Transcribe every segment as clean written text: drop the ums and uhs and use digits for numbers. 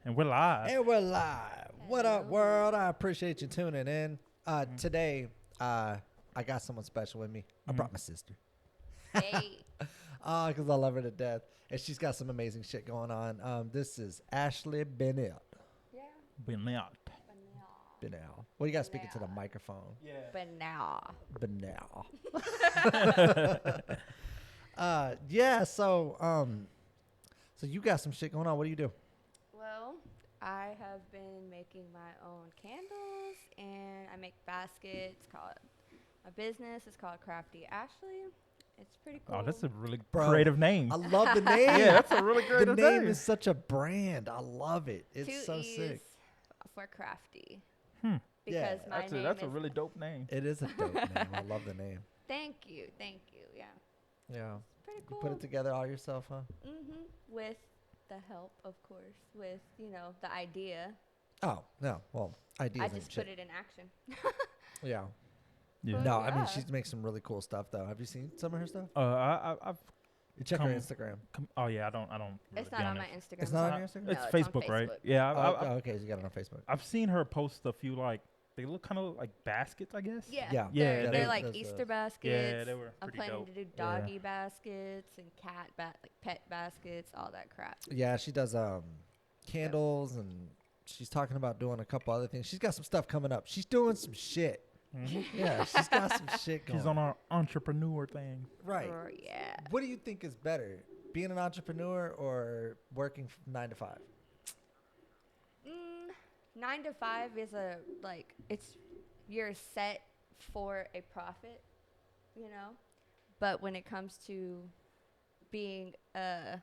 And we're live. And we're live. What up, world? I appreciate you tuning in. Today, I got someone special with me. I brought my sister. Hey. Because I love her to death. And she's got some amazing shit going on. This is Ashley Bennett. Yeah. Been out. Bennett. Well, you got to speak into the microphone. Yeah. But now. Bennett. Yeah, so you got some shit going on. What do you do? Well, I have been making my own candles and I make baskets. My business is called Crafty Ashley. It's pretty cool. Oh, that's a really Bro, creative name. I love the name. Yeah, that's a really The creative name name. is such a brand. I love it. It's 2 so E's sick. for Crafty. Hmm. Because Yeah, my That's name a is really dope name. It is a dope name. I love the name. Thank you. Yeah. Yeah. Pretty You cool. put it together all yourself, huh? With the help, of course, with, the idea. Oh, no. Well, ideas I ain't just shit. put it in action. Yeah. Yeah. No, I mean, Yeah. she makes some really cool stuff, though. Have you seen some of her stuff? I've You check her Come- Instagram. oh yeah, I don't. Really It's be not on it. my Instagram. It's not on so- your Instagram? No, It's on Facebook, right? Facebook. Yeah. Oh, okay, so you got it on Facebook. I've seen her post a few they look kind of like baskets, I guess. Yeah. Yeah. Yeah, They're, they- like those, Easter baskets. Yeah, they were I'm pretty planning dope. to do Yeah. doggy baskets and like pet baskets, all that crap. Yeah, she does candles, and she's talking about doing a couple other things. She's got some stuff coming up. She's doing some shit. Mhm. Yeah, she's got some shit going She's on our entrepreneur thing. Right. Yeah. What do you think is better, being an entrepreneur or working 9 to 5? 9 to 5 is you're set for a profit, But when it comes to being a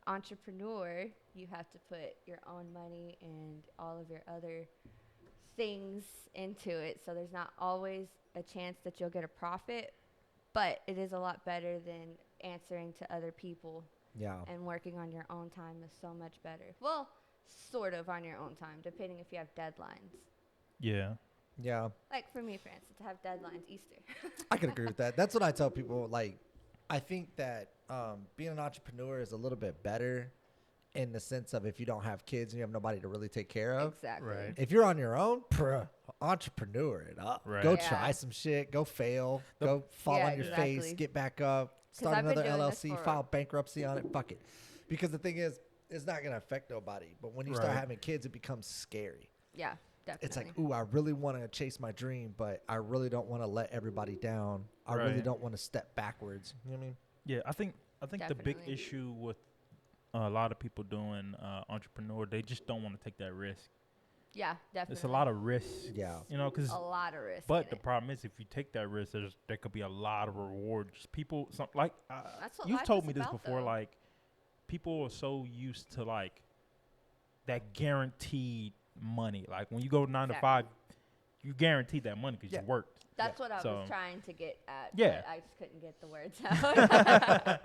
entrepreneur, you have to put your own money and all of your other things into it. So there's not always a chance that you'll get a profit, but it is a lot better than answering to other people. Yeah. And working on your own time is so much better. Well, sort of on your own time, depending if you have deadlines. Yeah. Like for me, for instance, I have deadlines Easter. I can agree with that. That's what I tell people. Like, I think that being an entrepreneur is a little bit better in the sense of if you don't have kids and you have nobody to really take care of. Exactly. Right. If you're on your own, entrepreneur it up. Right. Go Yeah. try some shit. Go fail. Go fall Yeah, on your face. exactly. Get back up. Start I've been another doing this LLC. for- File bankruptcy on it. Fuck it. Because the thing is, it's not going to affect nobody. But when you start Right. having kids, it becomes scary. Yeah, definitely. It's like, ooh, I really want to chase my dream, but I really don't want to let everybody down. I really Right. don't want to step backwards. You know what I mean? Yeah. I think the big Definitely. issue with a lot of people doing entrepreneur, they just don't want to take that risk. Yeah, definitely. It's a lot of risks. Yeah. Because. A lot of risk. But in the it. problem is, if you take that risk, there could be a lot of rewards. People, That's what you've life told is me this about, before. though. Like, people are so used to that guaranteed money. Like when you go 9 to 5, you guaranteed that money because Yeah. you worked. That's what I So- was trying to get at. Yeah. But I just couldn't get the words out.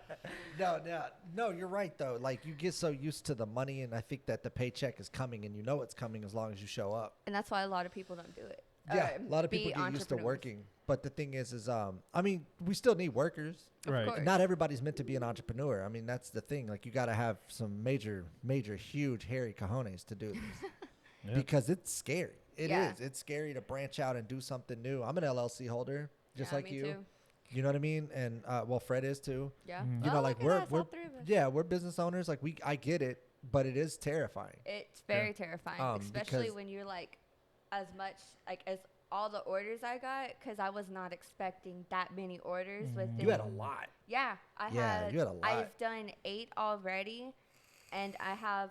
No, you're right though. Like you get so used to the money, and I think that the paycheck is coming, and you know it's coming as long as you show up. And that's why a lot of people don't do it. Yeah, a lot of people be get used to entrepreneurs. working, but the thing is, I mean, we still need workers. Right. course. Not everybody's meant to be an entrepreneur. I mean, that's the thing. Like, you got to have some major, huge, hairy cojones to do this Yeah. because it's scary. It is. Yeah. It's scary to branch out and do something new. I'm an LLC holder, just Yeah, like me you. too. You know what I mean? And well, Fred is too. Yeah. Mhm. You know, Oh, like look at us, all we're 3 of us. yeah, we're business owners. Like I get it, but it is terrifying. It's very terrifying, especially because- when you're as much as all the orders I got, because I was not expecting that many orders. Within, You had a lot. Yeah, You had a lot. I've done 8 already, and I have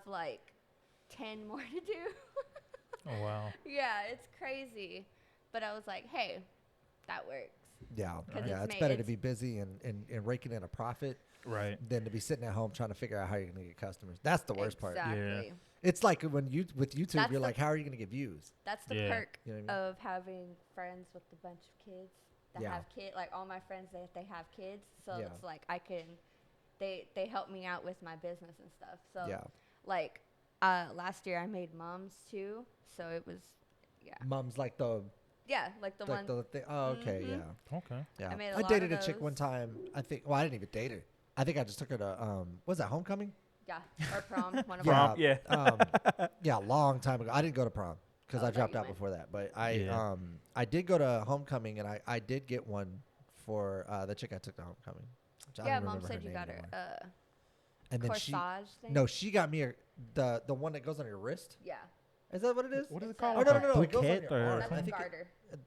10 more to do. Oh wow. Yeah, it's crazy, but I was like, hey, that works. Yeah, 'Cause yeah. it's It's better to it's- be busy and raking in a profit Right. than to be sitting at home trying to figure out how you're gonna get customers. That's the worst part. Exactly. It's like when with YouTube, That's you're the- like, how are you gonna get views? That's the Yeah. perk You know what I mean? of having friends with a bunch of kids that Yeah. have kids. Like all my friends, they have kids, so Yeah. it's like I can. They help me out with my business and stuff. So Yeah. last year I made mums too, so it was Mom's like the like the one. thing. Oh, okay, Mhm. yeah, Okay. yeah. I made a I lot dated of a chick those. one time. I think. Well, I didn't even date her. I think I just took her to what was that, homecoming? Yeah, or prom. One of Prom, them. yeah. Yeah, a long time ago. I didn't go to prom because Oh, I I thought dropped you out went. before that. But Yeah. I did go to homecoming, and I did get one for the chick I took to homecoming. Which I Yeah, don't mom remember said her you name got anymore. her And then corsage thing. no, she got me the one that goes on your wrist. Yeah. Is that what it is? What is it It's called? Oh, a- no, Like no, a no, it goes on bouquet your or arm. That's I a think garter.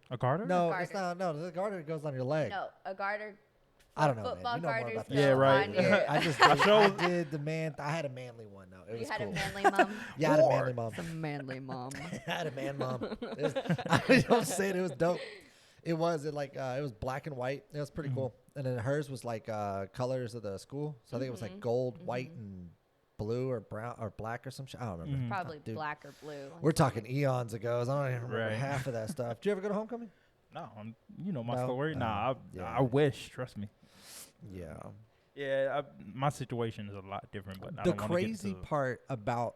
a garter? No, garter. it's not. No, the garter goes on your leg. No, a garter. I don't know, Football man. You know more garters about that. Yeah, go right. on Yeah, your- I just I did, showed- I did the man. I had a manly one though. It You was had cool. a manly mom. Yeah, I had a manly mom. It's a manly mom. I had a man mom. It was, I don't say it. It was dope. It was black and white. It was pretty cool. And then hers was like colors of the school. So I think it was like gold, white, and blue or brown or black or some shit. I don't remember. Probably Dude, black or blue. we're talking eons ago. So I don't even remember Right. half of that stuff. Did you ever go to homecoming? No, you know my No? story. Nah, Yeah. I wish. Trust me. Yeah. Yeah, my situation is a lot different. But I The don't wanna get crazy into part about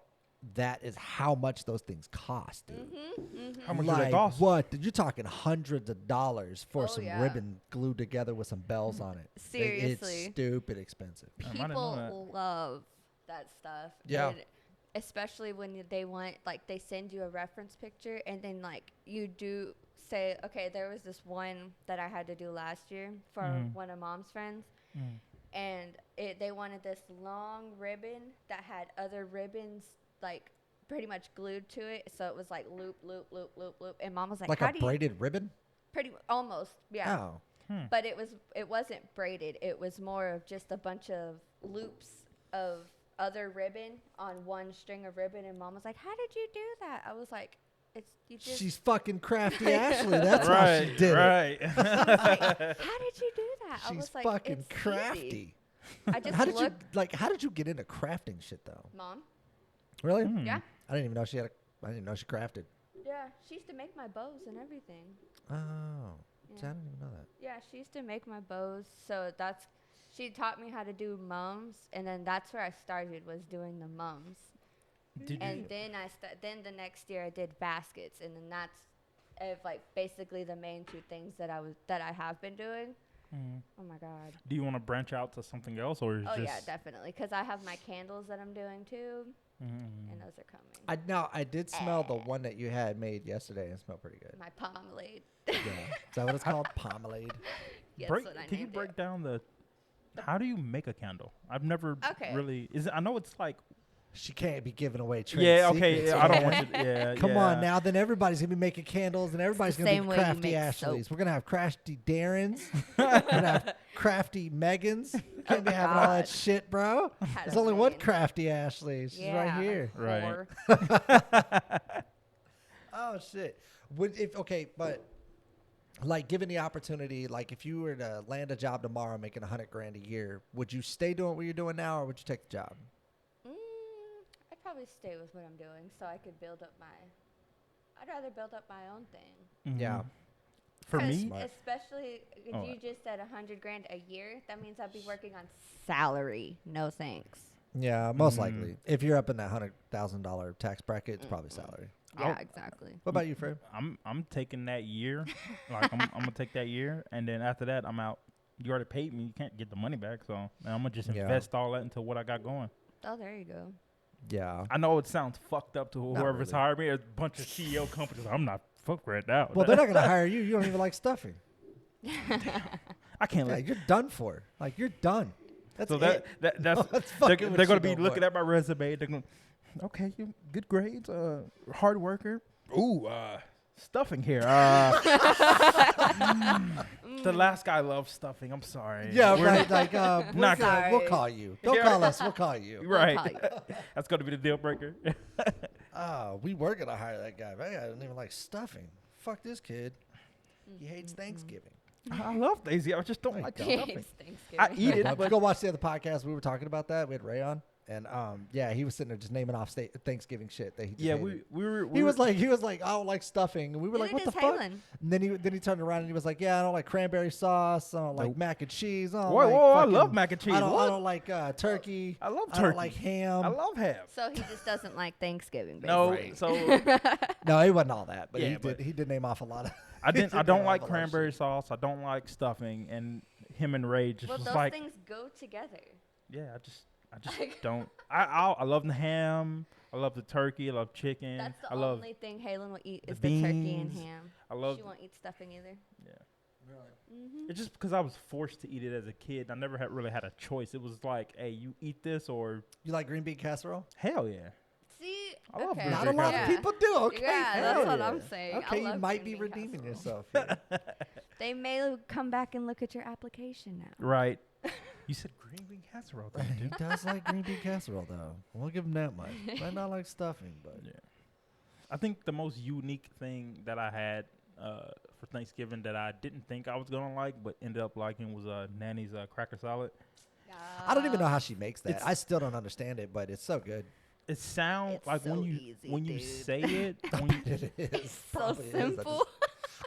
that is how much those things cost, dude. how much do Like they cost? what? You're talking hundreds of dollars for Oh, some yeah. ribbon glued together with some bells on it. Seriously. It's stupid expensive. I didn't know that. People love that stuff. Yeah. And especially when they want, like, they send you a reference picture and then, like, you do say, okay, there was this one that I had to do last year for one of mom's friends. And they wanted this long ribbon that had other ribbons, like, pretty much glued to it. So it was like loop, loop, loop, loop, loop. And mom was like, Like how a do you? braided ribbon? Almost, yeah. Oh. But it wasn't braided. It was more of just a bunch of loops of other ribbon on one string of ribbon. And mom was like, how did you do that? I was like, you just. She's fucking crafty Ashley. That's how right, she did it. right. How did you do that? I She's was like, fucking it's easy. crafty. I just How did looked. how did you get into crafting shit though? Mom? Really? Yeah. I didn't even know she crafted. Yeah. She used to make my bows and everything. Oh. Yeah. See, I didn't even know that. Yeah, she used to make my bows. So she taught me how to do mums, and then that's where I started, was doing the mums. And then then the next year I did baskets, and then that's like basically the main two things that I have been doing. Oh my god. Do you want to branch out to something else, or is Oh just? yeah, definitely, because I have my candles that I'm doing too, and those are coming. I did smell the one that you had made yesterday. It smelled pretty good. My pomade. Yeah. Is that what it's called? Pomade. Yes, Break, what I can you named break it. down how do you make a candle? I've never Okay. really. I know it's like. She can't be giving away trade Yeah. Okay. secrets, Yeah, I don't man. want you. Yeah. Come yeah. on now, then everybody's gonna be making candles, and everybody's the gonna same be way you crafty make Ashleys. soap. We're gonna have crafty Darrens. We're gonna have crafty Megans. You can't be having all that God. shit, bro. Had There's a only one Megan. crafty Ashley. She's right here. Right. Whore. Oh shit. But like, given the opportunity, like if you were to land a job tomorrow making $100,000 a year, would you stay doing what you're doing now, or would you take the job? I'd probably stay with what I'm doing, so I could I'd rather build up my own thing. Yeah. For 'Cause me, Smart. especially if Oh. you just said $100,000 a year, that means I'd be working on salary. No thanks. Yeah, most likely. If you're up in that $100,000 tax bracket, it's probably salary. Yeah, exactly. What about you, Fred? I'm taking that year. Like I'm gonna take that year, and then after that, I'm out. You already paid me. You can't get the money back, so I'm gonna just Yeah. invest all that into what I got going. Oh, there you go. Yeah. I know it sounds fucked up to Not whoever's really. hired me. There's a bunch of CEO companies. I'm not fuck right now. Well, they're not gonna hire you. You don't even like stuffing. I can't Yeah, let. you're done for. Like, you're done. That's So it. that's That's they're, fucking what they're gonna you be know looking for. at my resume. They're going, okay, you good grades, hard worker. Ooh, stuffing here. The last guy loves stuffing. I'm sorry. Yeah, We're right. not- Like, Not we'll sorry. call you. Don't Yeah. call us. We'll call you. right. call you. That's gonna be the deal breaker. Oh, we were gonna hire that guy. That guy doesn't even like stuffing. Fuck this kid. He hates Thanksgiving. I love Daisy. I just don't My like God. stuffing. It's Thanksgiving. I eat it, But but go watch the other podcast. We were talking about that. We had Ray on, and yeah, he was sitting there just naming off Thanksgiving shit that he just yeah, hated. we were. He was like, I don't like stuffing, and we were like, what Neither the does fuck? Halen. And then he turned around and he was like, yeah, I don't like cranberry sauce. I don't like Nope. mac and cheese. I don't Whoa, like whoa, I fucking- love mac and cheese. I What? don't like turkey. I love I turkey. don't like ham. I love ham. So he just doesn't like Thanksgiving. No, basically. so No, it wasn't all that, but Yeah, but- he did name off a lot of. I he didn't. I did don't name like off a lot of cranberry shit. sauce. I don't like stuffing, and him and Ray just Well, was those like, things go together. yeah, I just I just don't. I love the ham. I love the turkey. I love chicken. That's the I love only thing Halen will eat the is the turkey and beans. ham. I love. She won't eat stuffing either. Yeah. Mm-hmm. It's just because I was forced to eat it as a kid. I never really had a choice. It was like, hey, you eat this or You like green bean casserole? hell yeah. See, I love okay. green Not bean a lot Yeah. of people do. Okay, Yeah, hell that's what yeah. I'm saying. I Okay, you love might green be bean redeeming casserole. yourself. Here. They may come back and look at your application now. Right. You said green bean casserole, didn't He you? does like green bean casserole, though. We'll give him that much. Might not like stuffing, but Yeah. I think the most unique thing that I had for Thanksgiving that I didn't think I was gonna like, but ended up liking was Nanny's cracker salad. I don't even know how she makes that. It's- I still don't understand it, but it's so good. It sounds It's like so when you easy, dude. say it. When you, It is. It's so Probably is. simple.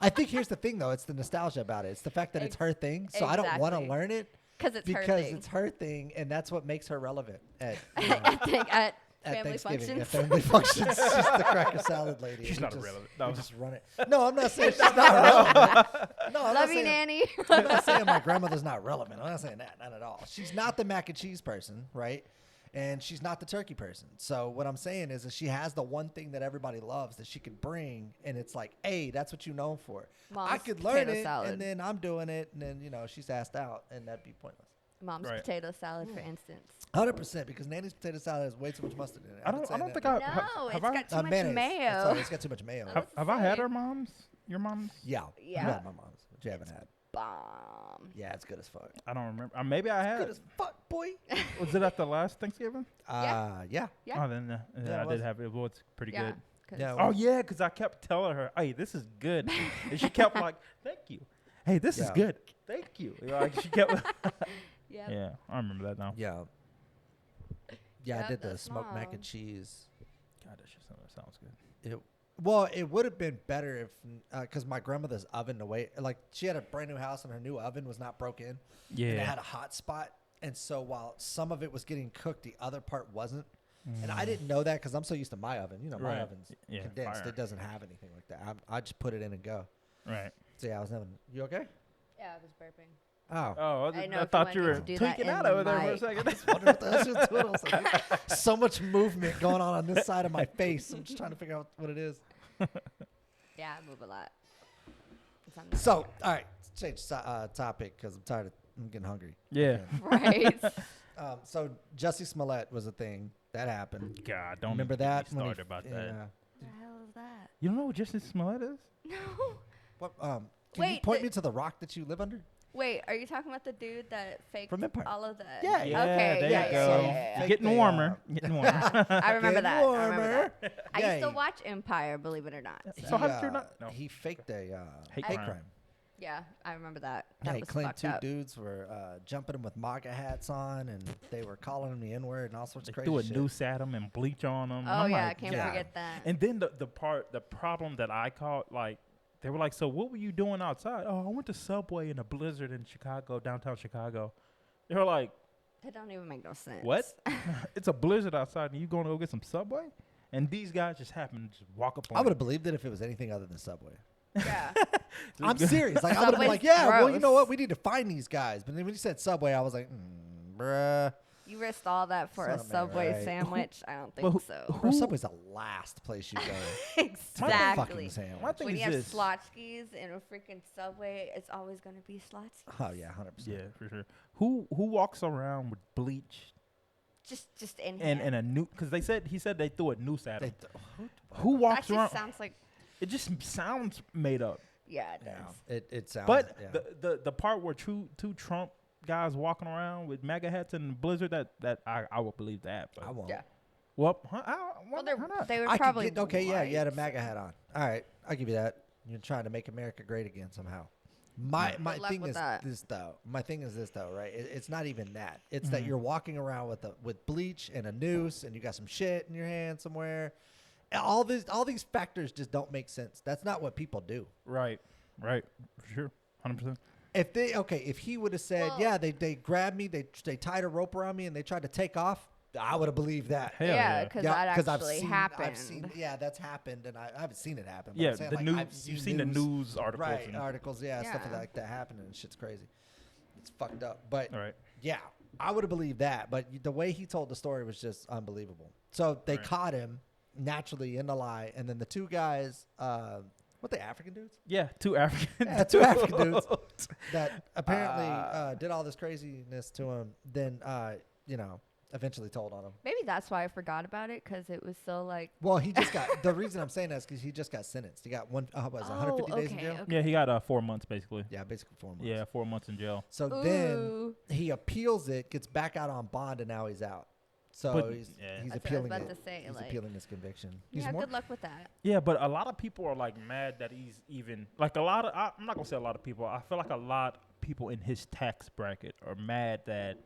I think here's the thing, though. It's the nostalgia about it. It's the fact that it's her thing. So I don't want to Exactly. learn it Because it's her because thing. it's her thing, and that's what makes her relevant at, I think at at family Thanksgiving. At functions. family functions, she's the cracker salad lady. she's We not just- irrelevant. We No. just run it. No, I'm not saying she's not relevant. No, I'm not Love you, saying, Nanny. I'm not saying my grandmother's not relevant. I'm not saying that. Not at all. She's not the mac and cheese person, right? And she's not the turkey person. So what I'm saying is that she has the one thing that everybody loves that she could bring, and it's like, hey, that's what you're known for. I Mom's could learn potato it, salad. and then I'm doing it, and then she's asked out, and that'd be pointless. Mom's Right. potato salad, for instance. 100%, because Nanny's potato salad has way too much mustard in it. I don't think No, I have it's I got too much mayonnaise. mayo. Sorry, it's got too much mayo. have I had her mom's? Your mom's? Yeah, Yeah. you had my mom's, but you haven't had. Bomb. Yeah, it's good as fuck. I don't remember. Maybe I had. Good as fuck, boy. Was it at the last Thanksgiving? Yeah. Yeah. Oh, then Yeah, I it did was. have it. Well, it's pretty Yeah. good. 'cause Yeah, Oh yeah, because I kept telling her, "Hey, this is good," and she kept like, "Thank you." Hey, this is Yeah. good. Thank you. Like she kept. Yep. Yeah, I remember that now. Yeah. Yeah, I Yep, did the that's smoked mac and mom. cheese. God, that sounds good. Well, it would have been better if, because my grandmother's oven, she had a brand new house and her new oven was not broken. And it Yeah. had a hot spot. And so while some of it was getting cooked, the other part wasn't. And I didn't know that because I'm so used to my oven. My Right. oven's Yeah, condensed. fire. It doesn't have anything like that. I just put it in and go. Right. So yeah, I was having. You okay? Yeah, I was burping. Oh. Oh, I know I if thought you you want were me to do that tweaking in out the over there for a mic. second. Wondered what that was doing. I was like, so much movement going on this side of my face. I'm just trying to figure out what it is. Yeah, I move a lot. It's on the- So, all right, let's change topic because I'm tired. I'm getting hungry. Yeah. right. So Jussie Smollett was a thing that happened. God, don't Remember even get me that? when he- started about that. yeah. What the hell is that? You don't know what Jussie Smollett is? No. What? Can you Wait, point the- me to the rock that you live under? Wait, are you talking about the dude that faked From Empire. all of that? Yeah, Yeah, Okay. there yeah, you yeah, go. yeah, yeah, yeah. Getting Fake warmer. they, Getting warmer. I remember Getting that. I remember warmer. that. I Yeah, used to he- watch Empire, believe it or not. So how did you not know? He faked a Hate hate crime. crime. Yeah, I remember that. Yeah, That he was claimed fucked two up. dudes were jumping him with MAGA hats on, and they were calling him the N-word and all sorts They of crazy threw a shit. noose at him and bleach on him. Oh I'm yeah, I like, can't yeah. forget that. And then the problem that I caught, like, they were like, so what were you doing outside? Oh, I went to Subway in a blizzard in Chicago, downtown Chicago. They were like, That don't even make no sense. what? It's a blizzard outside and you going to go get some Subway? And these guys just happened to just walk up on I would him. have believed it if it was anything other than Subway. Yeah. I'm serious. Like I would have been Subway's like, yeah, well, you know gross. what? We need to find these guys. But then when you said Subway, I was like, bruh. You risked all that for a Something, Subway right. sandwich? I don't But think who- so. Bro, Subway's the last place you go. Exactly. Fucking sandwich. My thing When is you have this. Slotskis in a freaking Subway, it's always going to be Slotskis. Oh yeah, 100%. Yeah, for sure. Who walks around with bleach Just in and here. a noose? Because he said they threw a noose at They him. who- Who That walks just around? sounds like, It just sounds made up. yeah, it yeah, does. it sounds. But yeah. the part where two Trump guys walking around with MAGA hats and Blizzard, that I would believe that. But I won't. Yeah. well, Well, how not? they were I probably could get, okay, yeah, you had a white, MAGA so- hat on. All right, I'll give you that. You're trying to make America great again somehow. My Good luck thing with is that. this though. My thing is this though, right? It's not even that. It's that Mhm. you're walking around with bleach and a noose, and you got some shit in your hand somewhere. All these factors just don't make sense. That's not what people do. Right, for sure, 100%. If he would have said, Well- yeah, they grabbed me, they tied a rope around me, and they tried to take off, I would have believed that. Hell Yeah, yeah. because Yeah, that 'cause actually happened. I've seen, yeah, that's happened, and I haven't seen it happen. But Yeah, I'm saying, the like, news. I've You've seen the news articles. right? and- Articles, yeah, stuff Yeah. like that happening, and shit's crazy. It's fucked up, but all right. yeah, I would have believed that, but the way he told the story was just unbelievable. So they caught him naturally in the lie, and then the two guys, what the African dudes? Yeah, two African. Yeah, two African dudes that apparently did all this craziness to him. Then eventually told on him. Maybe that's why I forgot about it, because it was so like. Well, he just got the reason I'm saying that is because he just got sentenced. He got 150 days in jail. Okay. Yeah, he got 4 months basically. Yeah, basically 4 months. Yeah, 4 months in jail. So then he appeals it, gets back out on bond, and now he's out. So But- he's That's appealing what I was about it. to say, He's like- appealing his conviction. Yeah, He's more. good luck with that. Yeah, but a lot of people are like mad that he's even like a lot of. I'm not gonna say a lot of people. I feel like a lot of people in his tax bracket are mad that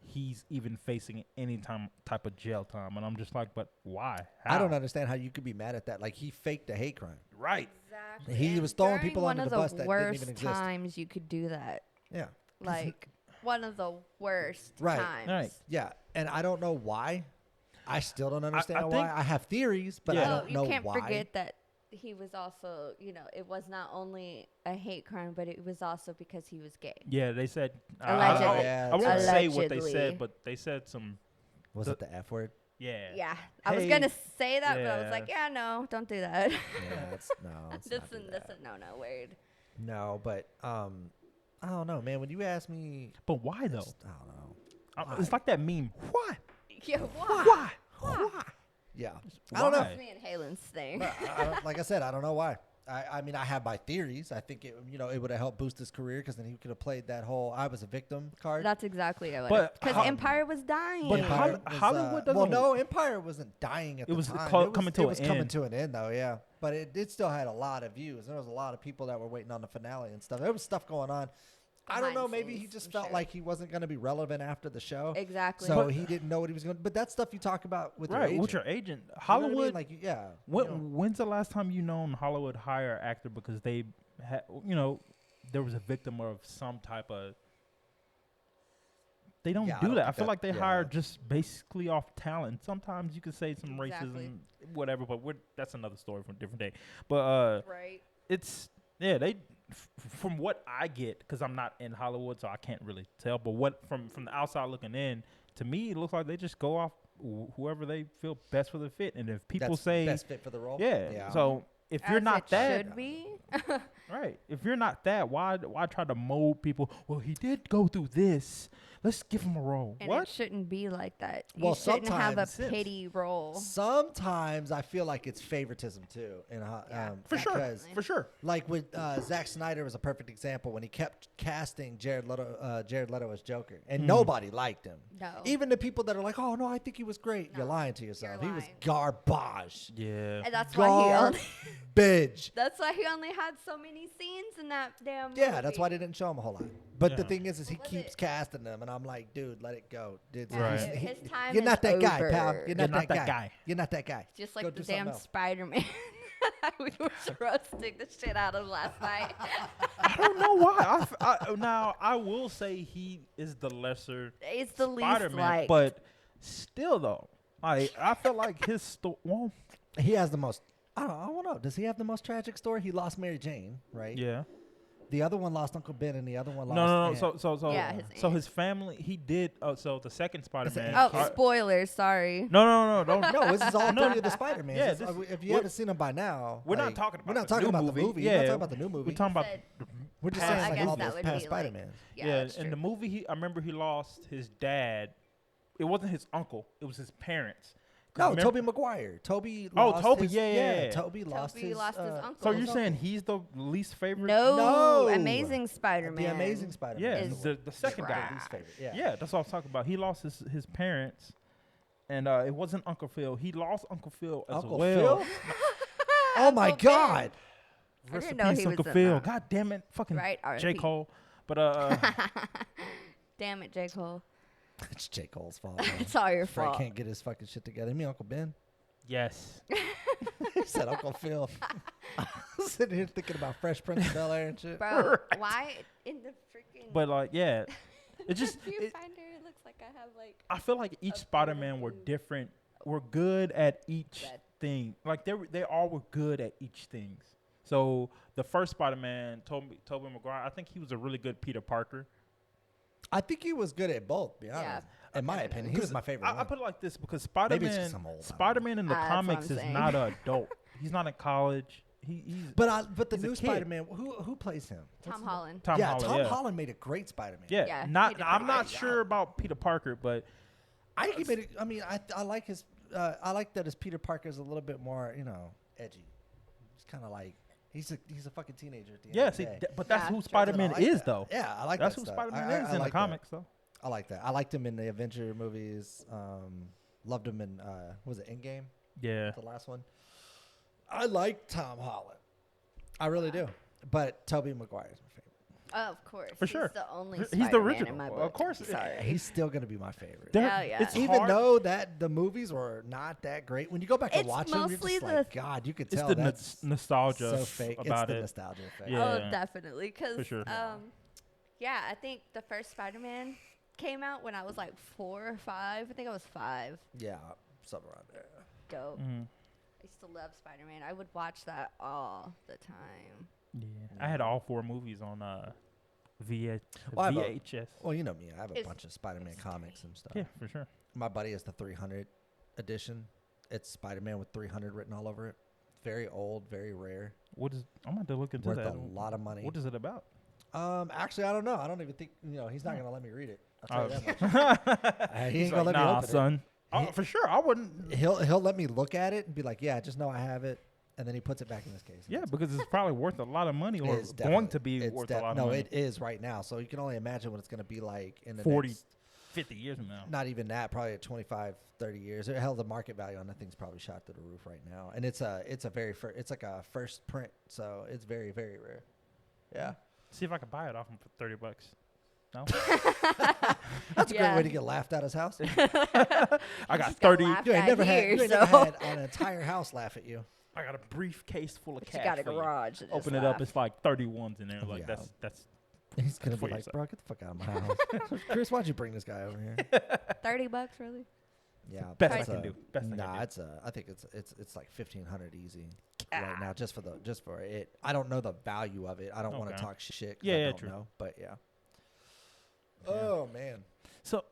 he's even facing any type of jail time, and I'm just like, but why? I don't How? understand how you could be mad at that. Like he faked a hate crime. Right. Exactly. He And was throwing during people one under of the bus that didn't worst even exist. times you could do that. Yeah. Like one of the worst Right. times. Right. Yeah, and I don't know why. I still don't understand think- why. I have theories, but I Yeah. don't know You can't why. forget that he was also, it was not only a hate crime, but it was also because he was gay. Yeah, they said. Allegedly. Yeah, I won't say what they Allegedly. said, but they said some. Was it the F word? Yeah. Yeah, I was Hey, gonna say that, but I was yeah. like, yeah, no, don't do that. Yeah, it's not That's do that. a no word. No, but I don't know, man. When you ask me, But why though? I don't know. It's like that meme. Why? Yeah, why? Why? Why? Yeah, I don't know. Why? It's me and Halen's thing. But like I said, I don't know why. I mean, I have my theories. I think it would have helped boost his career because then he could have played that whole "I was a victim" card. That's exactly what. But Because how- Empire was dying. But Empire Hollywood doesn't- Well, no, Empire wasn't dying at It the was time. coming to it an was coming end. to an end, though. Yeah, but it still had a lot of views. There was a lot of people that were waiting on the finale and stuff. There was stuff going on. I don't Behind know. the Maybe he scenes, just I'm felt sure. like he wasn't going to be relevant after the show. Exactly. So But- he didn't know what he was going to. But that's stuff you talk about with your Right, agent. with your agent. You know what I Hollywood. mean? Like, yeah. When's the last time you known Hollywood hire an actor because they had, there was a victim of some type of. They don't Yeah, I do don't that. I think feel that- like they yeah. hire just basically off talent. Sometimes you can say some Exactly. racism, whatever, but that's another story for a different day. But right. it's they from what I get, because I'm not in Hollywood, so I can't really tell. But what from the outside looking in, to me, it looks like they just go off whoever they feel best for the fit. And if people That's say, best fit for the role. yeah, so if As you're not it that, should be. right? If you're not that, why try to mold people? Well, he did go through this. Let's give him a role. And What? it shouldn't be like that. Well, You shouldn't have a sometimes- pity role. Sometimes I feel like it's favoritism too, Yeah. For sure. because For sure. like with Zack Snyder was a perfect example when he kept casting Jared Leto as Joker, and Mhm. nobody liked him. No. Even the people that are like, "Oh no, I think he was great." No, You're lying to yourself. you're He was lying. garbage. Yeah. And that's why he only. Garbage. That's why he only had so many scenes in that damn movie. Yeah, that's why they didn't show him a whole lot. But the Yeah. thing is he What was keeps it? casting them, and I'm like, dude, let it go. Dude, Yeah, Right. his time you're is not that guy, pal. over. You're not, You're not that that guy. guy. You're not that guy. Just Go like do the something damn else. Spider-Man. We were roasting the shit out of last night. I don't know why. Now I will say he is the lesser It's the least Spider-Man, like. but still though, I feel like his story. Well, He has the most. I don't know. Does he have the most tragic story? He lost Mary Jane, right? yeah. The other one lost Uncle Ben, and the other one lost. No. Aunt. So Yeah, his aunt. his family. He did. So the second Spider-Man. aunt. Oh, spoilers. Sorry. No, don't. No, this is all No. three of the Spider-Mans. Yeah, This- this- if you we're- haven't seen them by now, We're not like, talking about. We're not the talking new about the movie. Yeah, We're not talking about the new movie. We're talking about. Said- We're just past- saying I like guess all that those would past be, like- Spider-Mans. Yeah, Yeah, that's in true. the movie, I remember he lost his dad. It wasn't his uncle. It was his parents. 'Cause No, remember- Toby Maguire. Toby. Oh, lost Toby, his, yeah. Toby lost Toby his. lost his uncle. So you're saying he's the least favorite? No, No. Amazing Spider-Man. The Amazing Spider-Man. Yeah, is the second guy. Least favorite. Yeah. Yeah, that's what I was talking about. He lost his parents, and it wasn't Uncle Phil. He lost Uncle Phil as Uncle well. Phil. Oh my Uncle Phil. God. I Rest didn't in know peace, he was Uncle in Phil. that. God damn it, fucking Right, J. R.I.P. Cole. But Damn it, J. Cole. It's J. Cole's fault. Man. It's all your Fred fault. can't get his fucking shit together. You mean Uncle Ben? yes, He said Uncle Phil. I was sitting here thinking about Fresh Prince of Bel-Air and shit. Bro, why in the freaking but yeah, it just. viewfinder It, it looks like I have like I feel like each a Spider-Man were blue. different. Were good at each Red. thing. Like they all were good at each things. So the first Spider-Man, Tobey Maguire, I think he was a really good Peter Parker. I think he was good at both. To be honest. Yeah. In my opinion, he was my favorite. I put it like this because Spider-Man, Maybe it's 'cause I'm old, I don't know. Spider-Man in the That's what I'm comics is saying. not an adult. He's not in college. He's But the he's a new kid. Spider-Man, who plays him? Tom Holland. Tom yeah, Holland. Tom yeah. Holland made a great Spider-Man. Yeah, Yeah, he not. did I'm pretty not good. sure about Peter Parker, but I think he made it. I mean, I like his. I like that his Peter Parker is a little bit more, edgy. It's kind of like he's a fucking teenager at the end yeah. of the See, day. but that's Yeah. who Sure. Spider-Man I like is, that. though. Yeah, I like That's that who stuff. Spider-Man I is in the like that. comics, though. I like that. I liked him in the Avenger movies. Loved him in was it Endgame? Yeah. The last one. I like Tom Holland. I really do. But Tobey Maguire is my favorite. Oh, of course. For sure. He's the only He's the Spider-Man original. in my Of book. course. Sorry. He's still gonna be my favorite. There- Hell yeah. It's Even hard. though that the movies were not that great, when you go back and It's watch them, you're mostly just the- like, God, you could It's tell the that's nostalgia so fake. about It's the it. nostalgia effect. Yeah. Oh, definitely. Because, For sure. yeah, I think the first Spider-Man came out when I was like 4 or 5. I think I was 5. Yeah, something around there. Dope. Mhm. I used to love Spider-Man. I would watch that all the time. Yeah. I had all 4 movies on Well, I have a- VHS. Well, you know me. I have a It's- bunch of Spider-Man it's comics and stuff. Yeah, for sure. My buddy has the 300 edition. It's Spider-Man with 300 written all over it. Very old, very rare. What is? I'm going to look into Worth that. a lot of money. What is it about? Actually, I don't know. I don't even think he's not gonna let me read it. I'll tell you that much. He He's ain't gonna like, let me nah, open son. it. Oh, for sure, I wouldn't. He'll let me look at it and be like, yeah, just know I have it, and then he puts it back in his case. Yeah, because it's probably worth a lot of money, or It's going to definitely- be it's worth a lot of no, money. it is right now. So you can only imagine what it's gonna be like in the 40, next, 50 years from now. not even that, probably at 25, 30 years. Hell, the market value on that thing's probably shot through the roof right now, and it's like a first print, so it's very, very rare. Yeah, See if I could buy it off him for $30. No, that's a great Yeah. way to get laughed out of his house. I got Just got 30. laughed You ain't at never had here, you ain't never so- had an entire house laugh at you. I got a briefcase full of But you cash. got a for you. garage. to just Open it up. laugh. It's like 31s in there. Like Yeah. that's. He's gonna for be like, yourself. bro, get the fuck out of my house. Chris, why'd you bring this guy over here? $30, really? Yeah, Best that's I can do. Best I can Nah, do. I think it's like 1,500 easy right now just for it. I don't know the value of it. I don't want to Okay. talk shit. 'Cause Yeah, I yeah, don't true. know, but yeah. Oh man. So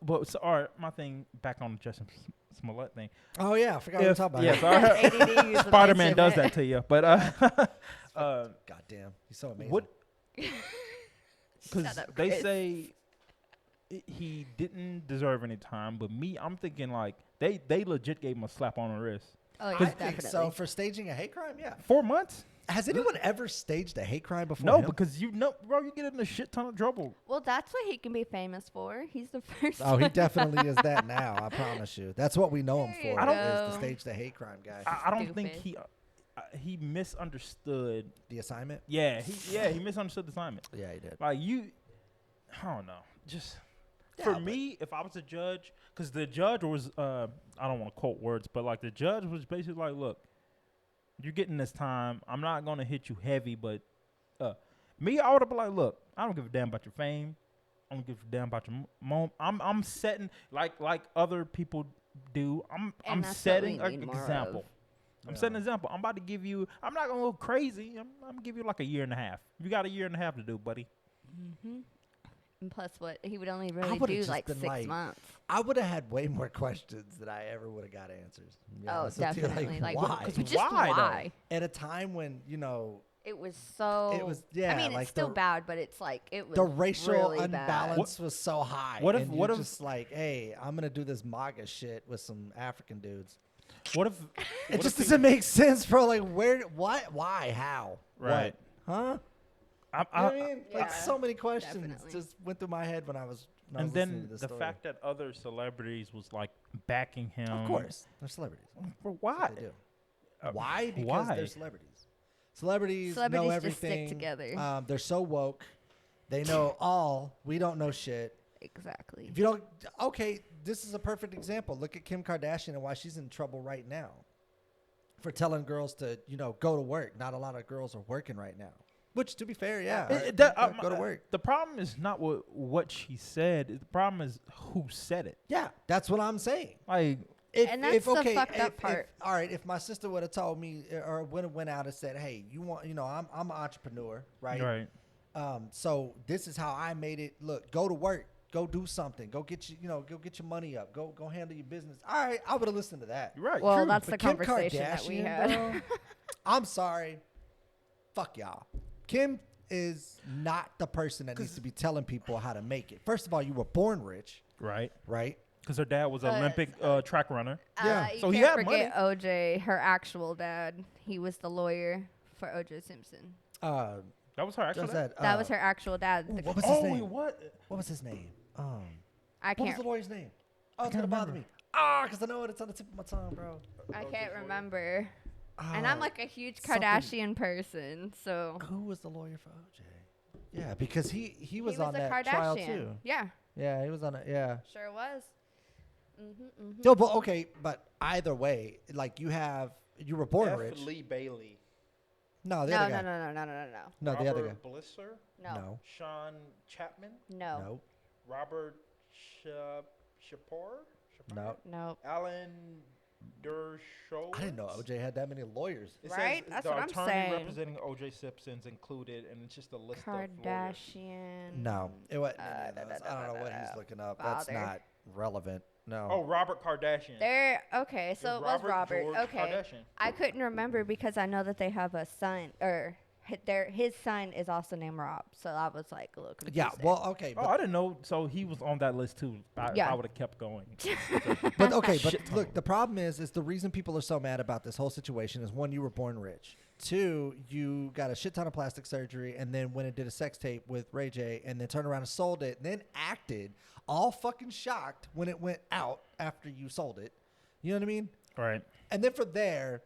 all right. My thing back on the Justin Smollett thing. Oh yeah, I forgot what we were talking about. yeah, sorry. ADD is Spider-Man does amazing. that to you, but God damn, he's so amazing. what? Shut Because up, they Chris. say he didn't deserve any time, but I'm thinking like they legit gave him a slap on the wrist. Oh, yeah, I think definitely. so. For staging a hate crime, yeah. 4 months? Has anyone ever staged a hate crime before? No, him? because bro, you get in a shit ton of trouble. Well, that's what he can be famous for. He's the first Oh, he one. definitely is that now. I promise you. That's what we know him There you for. I don't- Is the go. stage the hate crime guy. I don't think Stupid. he misunderstood. The assignment. Yeah, he misunderstood the assignment. Yeah, he did. Like I don't know. Just Yeah, for but- me, if I was a judge, because the judge was, I don't want to quote words, but like the judge was basically like, look, you're getting this time. I'm not gonna hit you heavy, but me, I would have been like, look, I don't give a damn about your fame. I don't give a damn about your moment. I'm setting like other people do. I'm And that's what setting we an need more example. of. I'm setting an example. I'm about to give you. I'm not gonna go crazy. I'm gonna give you like a year and a half. You got a year and a half to do, buddy. Mm-hmm. And plus, what he would only really would've do just like been 6 like, months. I would have had way more questions than I ever would have got answers. to be Oh, honest with you. definitely. Like, why? Because just why, though? why? At a time when It was so. it was yeah, I mean, like it's still the, bad, but it's like it was the racial really unbalance was so high. what if- and what you're if- just like, hey, I'm gonna do this MAGA shit with some African dudes. What if? It what just if he- doesn't make sense, bro. Like, where? What? Why? How? Right. What? Huh? I, You know what I mean? Like, Yeah, so many questions definitely. just went through my head when I was. and listening then to this the story. fact that other celebrities was like backing him. of course, they're celebrities. For That's why? what they do. Why? Because why? they're celebrities. Celebrities know Celebrities just stick everything. together. They're so woke. They know all. We don't know shit. Exactly. If you don't, okay, this is a perfect example. Look at Kim Kardashian and why she's in trouble right now for telling girls to, go to work. Not a lot of girls are working right now. Which, to be fair, yeah, go to work. The problem is not what she said. The problem is who said it. Yeah, that's what I'm saying. Like, And that's the fucked up part. All right, if my sister would have told me or would have went out and said, "Hey, you want, I'm an entrepreneur, right? right. So this is how I made it. Look, go to work. Go do something. Go get go get your money up. Go handle your business. All right, I would have listened to that. Right. Well, true. that's But the conversation that we had. bro, I'm sorry. Fuck y'all. Kim is not the person that needs to be telling people how to make it. First of all, you were born rich, right. right? Because her dad was an Olympic track runner. Yeah. You So he can't had forget OJ, her actual dad. He was the lawyer for OJ Simpson. That was her actual dad? That was her actual dad. Ooh, The- what was his name? What? What was his name? I What was can't. the lawyer's name? Oh, it's can't gonna bother remember. me. Because I know it. It's on the tip of my tongue, bro. I can't remember. And I'm like a huge something- Kardashian person, so Who was the lawyer for OJ? Yeah, because he was on a that Kardashian. trial too. Yeah, Yeah, he was on it. Yeah. sure was. No, but okay, but either way, like you were born F. rich. Lee Bailey. No, the No, other no, guy. no, no, no, no, no, No, the other guy. Robert Blisser. no, No. Sean Chapman. no, No. Robert Shapor. No. no. Alan Dershowitz. I didn't know OJ had that many lawyers. It Right? says That's the what I'm attorney saying. representing O.J. Simpson's included, and it's just a list of lawyers. Kardashian. No, it wasn't. Uh, any of those. I don't know what he's looking up. Bother. That's not relevant. No. Oh, Robert Kardashian. There. Okay, so it was Robert. George Okay, Kardashian. I couldn't remember because I know that they have a son, or his son is also named Rob. So I was like a little confused. Yeah. there. Well, okay. Oh, But, I didn't know. So he was on that list too. Yeah. I would have kept going. but okay. But Shit ton look, of the problem is the reason people are so mad about this whole situation is one, you were born rich. Two, you got a shit ton of plastic surgery, and then went and did a sex tape with Ray J, and then turned around and sold it, and then acted all fucking shocked when it went out after you sold it. You know what I mean? Right. And then from there,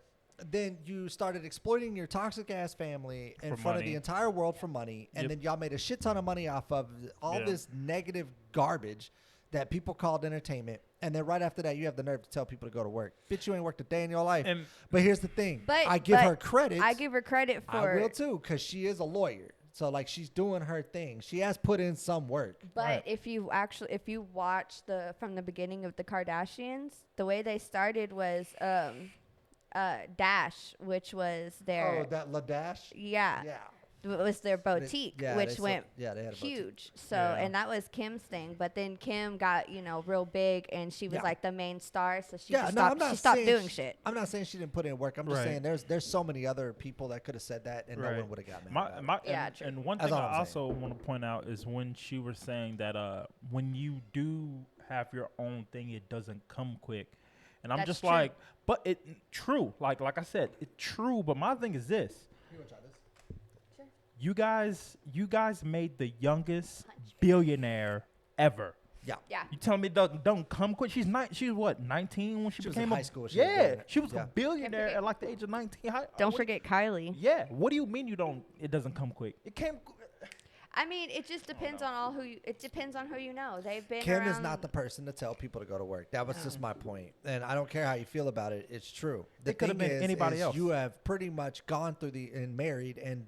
then you started exploiting your toxic ass family in For front of money. the entire world for money, and Yep. then y'all made a shit ton of money off of all Yeah. this negative garbage that people called entertainment. And then right after that, you have the nerve to tell people to go to work. Bitch, you ain't worked a day in your life. And But here's the thing. But- I give but her credit. I give her credit for. I will too, because she is a lawyer. So like she's doing her thing. She has put in some work. But Right. if you watch from the beginning of the Kardashians, the way they started was Dash, which was their Oh, that Ladash? yeah, Yeah. it was their They- boutique, yeah, which they went yeah, they had a boutique. huge. So Yeah. and that was Kim's thing. But then Kim got real big, and she was Yeah. like the main star. So she Yeah, just no, I'm stopped. not She stopped saying doing shit. I'm not saying she didn't put in work. I'm just Right. saying there's so many other people that could have said that, and no Right. one would have got mad. about it. Yeah, and, true. and one That's thing all I I'm also want to point out is when she was saying that when you do have your own thing, it doesn't come quick. And I'm That's just true. like, but it true. Like I said, it's true. But my thing is this: you guys made the youngest billionaire ever. Yeah. Yeah. You telling me don't come quick? She's what 19 when she She was in became high school, she was a Yeah, billionaire. she was Yeah. a billionaire forget- at like the age of 19. Don't forget Kylie. Yeah. What do you mean it doesn't come quick? It came. I mean, it just depends on it depends on who you know. They've been Kim around. is not the person to tell people to go to work. That was just my point. And I don't care how you feel about it. It's true. The It could have thing been is, anybody is else. You have pretty much gone through and married and,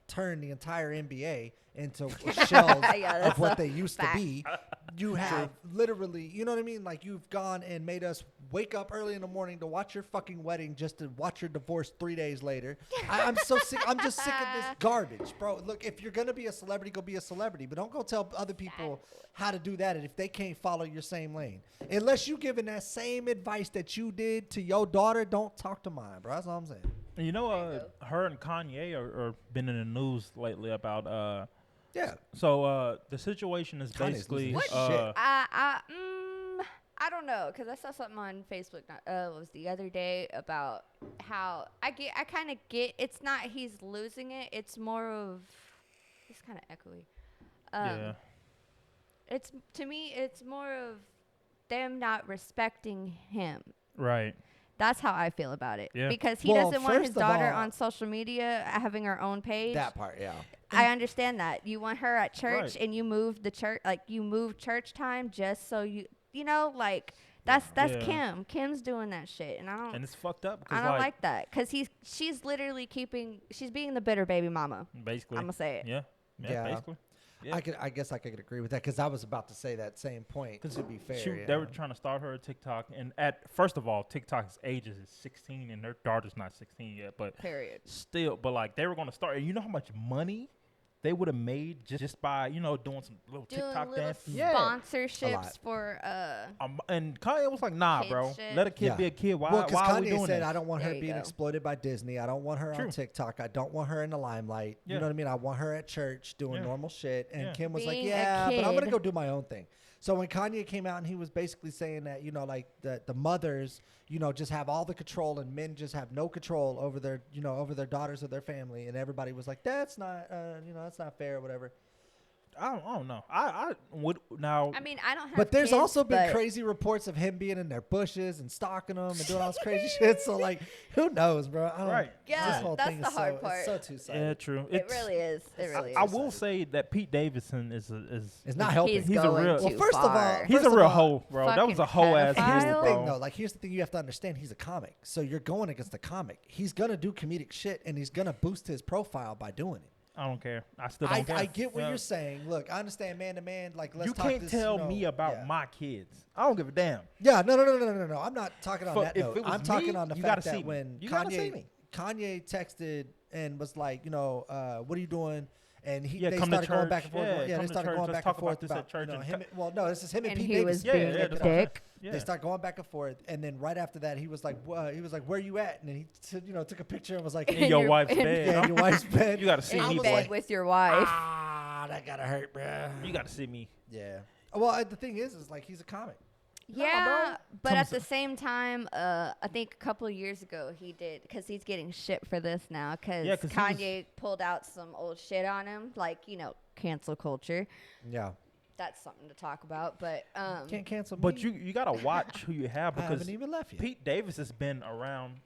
turned the entire NBA into shells Yeah, of that's what a they used fact. to be. You have literally, you know what I mean? Like you've gone and made us wake up early in the morning to watch your fucking wedding just to watch your divorce 3 days later. I'm so sick. I'm just sick of this garbage, bro. Look, if you're going to be a celebrity, go be a celebrity. But don't go tell other people how to do that if they can't follow your same lane. Unless you giving that same advice that you did to your daughter, don't talk to mine, bro. That's all I'm saying. You know, her and Kanye are been in the news lately about Yeah. So the situation is Kanye's basically losing his shit. I don't know, because I saw something on Facebook it was the other day about how I kind of get it's not he's losing it, it's more of it's kind of echoey. yeah. It's to me it's more of them not respecting him. Right. That's how I feel about it. Yeah. Because he Well, doesn't want his first of daughter all- on social media having her own page. That part, yeah. I understand that. You want her at church Right. and you move the church, like you move church time just so like that's Yeah. Kim. Kim's doing that shit, and And it's fucked up I because don't like that because she's literally she's being the bitter baby mama. basically. I'm gonna say it. Yeah. Yeah. Basically. Yeah. I guess I could agree with that because I was about to say that same point. To be fair, They were trying to start her at TikTok, and first of all, TikTok's age is 16, and their daughter's not 16 yet. But Period. still, but like they were going to start, and you know how much money they would have made just by doing some little Doing TikTok little dance. sponsorships for And Kanye was like, nah, Kid bro, shit. let a kid Yeah. be a kid. Why? Well, because Why are we Kanye doing said, this? I don't want There her you being go. exploited by Disney. I don't want her True. on TikTok. I don't want her in the limelight. Yeah. You know what I mean? I want her at church doing Yeah. normal shit. And Yeah. Kim was Being like, a yeah, but I'm going to kid. go do my own thing. So when Kanye came out and he was basically saying that, like the mothers, just have all the control and men just have no control over their, over their daughters or their family. And everybody was like, that's not, that's not fair or whatever. I don't know. I would now. I mean, I don't have But there's kids, also been but crazy reports of him being in their bushes and stalking them and doing all this crazy shit. So like, who knows, bro? I don't, Right. Yeah, this whole that's thing the is hard so, part. It's so two-sided. Yeah, true. it really is. It really I is. will say that Pete Davidson is It's not helping. He's He's a going real- too Well, first of all, far. he's First a of real all, hoe, bro. That was a fucking hoe ass pedophile. kid, Here's the bro. thing, though. Like, here's the thing you have to understand. He's a comic. So you're going against the comic. He's going to do comedic shit, and he's going to boost his profile by doing it. I don't care. I still don't care. I get what Yeah. you're saying. Look, I understand man to man. Like, let's You talk can't this, tell me about yeah. my kids. I don't give a damn. Yeah, no. I'm not talking on Fuck, that if note. it was I'm talking me, on the you fact gotta see that me. when You gotta see me. Kanye texted and was like, what are you doing? And Yeah, they come to started going church. back and forth. Yeah, they come to started church. going Let's back and talk about forth this at about church and him. Well, no, this is him and And Pete he was Davidson. being yeah, a that's what I'm dick. Yeah. They start going back and forth, and then right after that, he was like, "Where you at?" And then he, took a picture and was like, In your wife's in- bed. "Yeah, your wife's bed." You gotta see in me, bed boy. with your wife. That gotta hurt, bruh. You gotta see me. Yeah. Well, the thing is like he's a comic. Yeah, but Tell me at the same time, I think a couple of years ago he did, because he's getting shit for this now, because Yeah, 'cause he was- Kanye pulled out some old shit on him, like, cancel culture. Yeah. That's something to talk about, but Can't cancel me. But you gotta watch who you have I because haven't even left yet. Pete Davis has been around